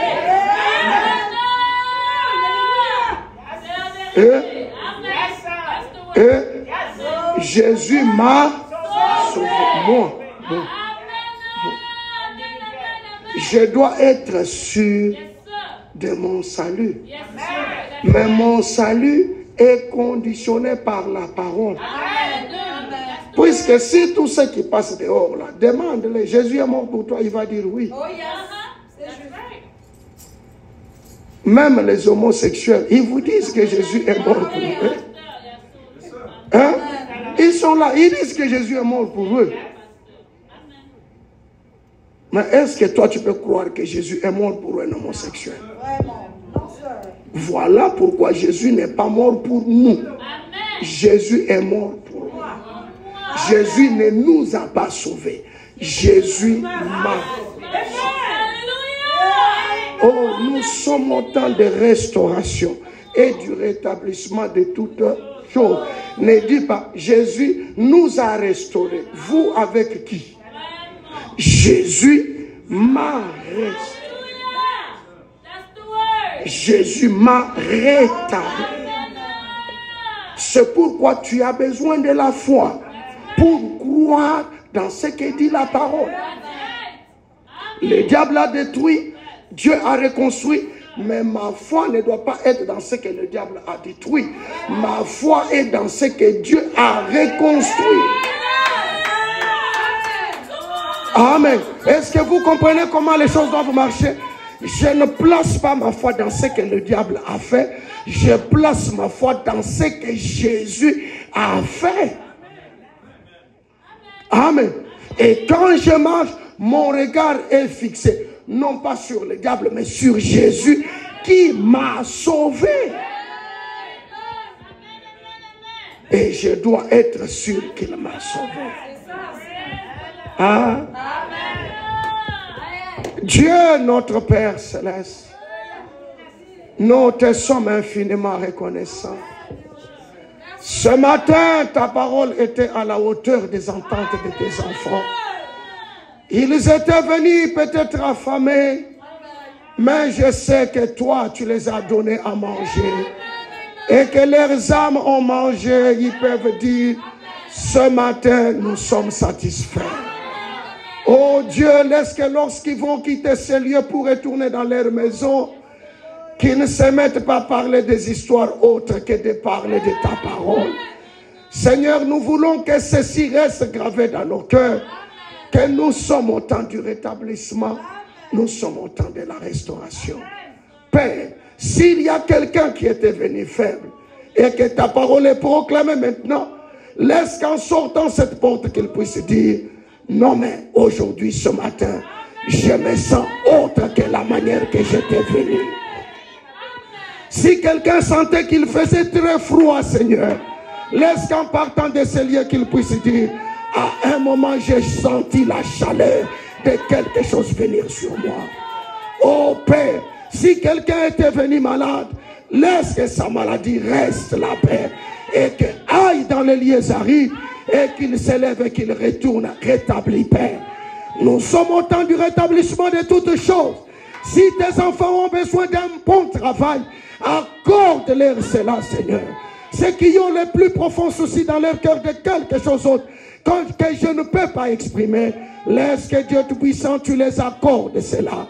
[SPEAKER 1] Et Jésus m'a sauvé. Moi. Je dois être sûr de mon salut. Mais mon salut est conditionné par la parole. Puisque si tout ce qui passe dehors là, demande-le, Jésus est mort pour toi, il va dire oui. Même les homosexuels, ils vous disent que Jésus est mort pour eux. Hein? Ils sont là, ils disent que Jésus est mort pour eux. Mais est-ce que toi tu peux croire que Jésus est mort pour un homosexuel? Voilà pourquoi Jésus n'est pas mort pour nous. Jésus est mort pour nous. Jésus ne nous a pas sauvés. Jésus m'a sauvé. Oh, nous sommes au temps de restauration et du rétablissement de toutes choses. Ne dis pas, Jésus nous a restaurés. Vous avec qui? Jésus m'a restauré. Jésus m'a rétabli. C'est pourquoi tu as besoin de la foi pour croire dans ce que dit la parole. Le diable a détruit, Dieu a reconstruit, mais ma foi ne doit pas être dans ce que le diable a détruit. Ma foi est dans ce que Dieu a reconstruit. Amen. Est-ce que vous comprenez comment les choses doivent marcher? Je ne place pas ma foi dans ce que le diable a fait. Je place ma foi dans ce que Jésus a fait. Amen. Et quand je marche, mon regard est fixé, non pas sur le diable, mais sur Jésus qui m'a sauvé. Et je dois être sûr qu'il m'a sauvé. Hein? Dieu, notre Père Céleste, nous te sommes infiniment reconnaissants. Ce matin, ta parole était à la hauteur des ententes de tes enfants. Ils étaient venus peut-être affamés, mais je sais que toi, tu les as donnés à manger. Et que leurs âmes ont mangé, ils peuvent dire, ce matin, nous sommes satisfaits. Oh Dieu, laisse que lorsqu'ils vont quitter ces lieux pour retourner dans leur maison, qu'ils ne se mettent pas à parler des histoires autres que de parler de ta parole. Seigneur, nous voulons que ceci reste gravé dans nos cœurs, que nous sommes au temps du rétablissement, nous sommes au temps de la restauration. Père, s'il y a quelqu'un qui était venu faible et que ta parole est proclamée maintenant, laisse qu'en sortant cette porte qu'il puisse dire, non mais aujourd'hui, ce matin, je me sens autre que la manière que j'étais venu. Si quelqu'un sentait qu'il faisait très froid, Seigneur, laisse qu'en partant de ce lieu qu'il puisse dire, à un moment j'ai senti la chaleur de quelque chose venir sur moi. Oh Père, si quelqu'un était venu malade, laisse que sa maladie reste là, Père, et qu'il aille dans les lieux arides, et qu'il s'élève et qu'il retourne rétabli, Père. Nous sommes au temps du rétablissement de toutes choses. Si tes enfants ont besoin d'un bon travail, accorde-leur cela, Seigneur. Ceux qui ont les plus profonds soucis dans leur cœur de quelque chose d'autre, que je ne peux pas exprimer, laisse que Dieu Tout-Puissant, tu les accordes cela.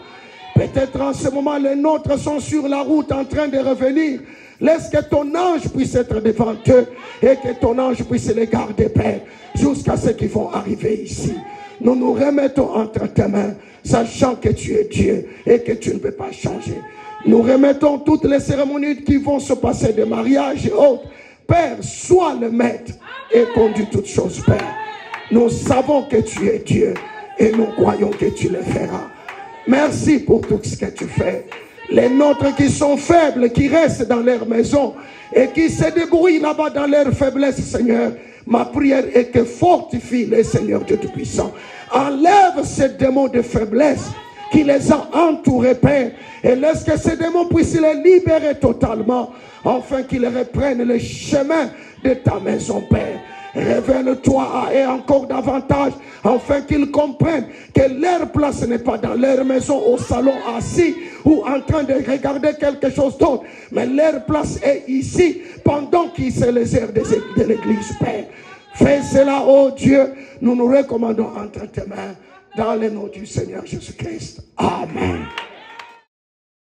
[SPEAKER 1] Peut-être en ce moment, les nôtres sont sur la route en train de revenir. Laisse que ton ange puisse être devant eux et que ton ange puisse les garder, Père, jusqu'à ce qu'ils vont arriver ici. Nous nous remettons entre tes mains, sachant que tu es Dieu et que tu ne peux pas changer. Nous remettons toutes les cérémonies qui vont se passer de mariage et autres. Père, sois le maître et conduis toutes choses, Père. Nous savons que tu es Dieu et nous croyons que tu le feras. Merci pour tout ce que tu fais. Les nôtres qui sont faibles, qui restent dans leur maison et qui se débrouillent là-bas dans leur faiblesse, Seigneur, ma prière est que fortifie-les, Seigneur Dieu Tout-Puissant. Enlève ces démons de faiblesse qui les a entourés, Père, et laisse que ces démons puissent les libérer totalement, afin qu'ils reprennent le chemin de ta maison, Père. Révèle-toi et encore davantage, afin qu'ils comprennent que leur place n'est pas dans leur maison, au salon assis ou en train de regarder quelque chose d'autre, mais leur place est ici pendant qu'ils se les airs de l'église, Père. Fais cela, oh Dieu, nous nous recommandons entre tes mains, dans le nom du Seigneur Jésus-Christ. Amen.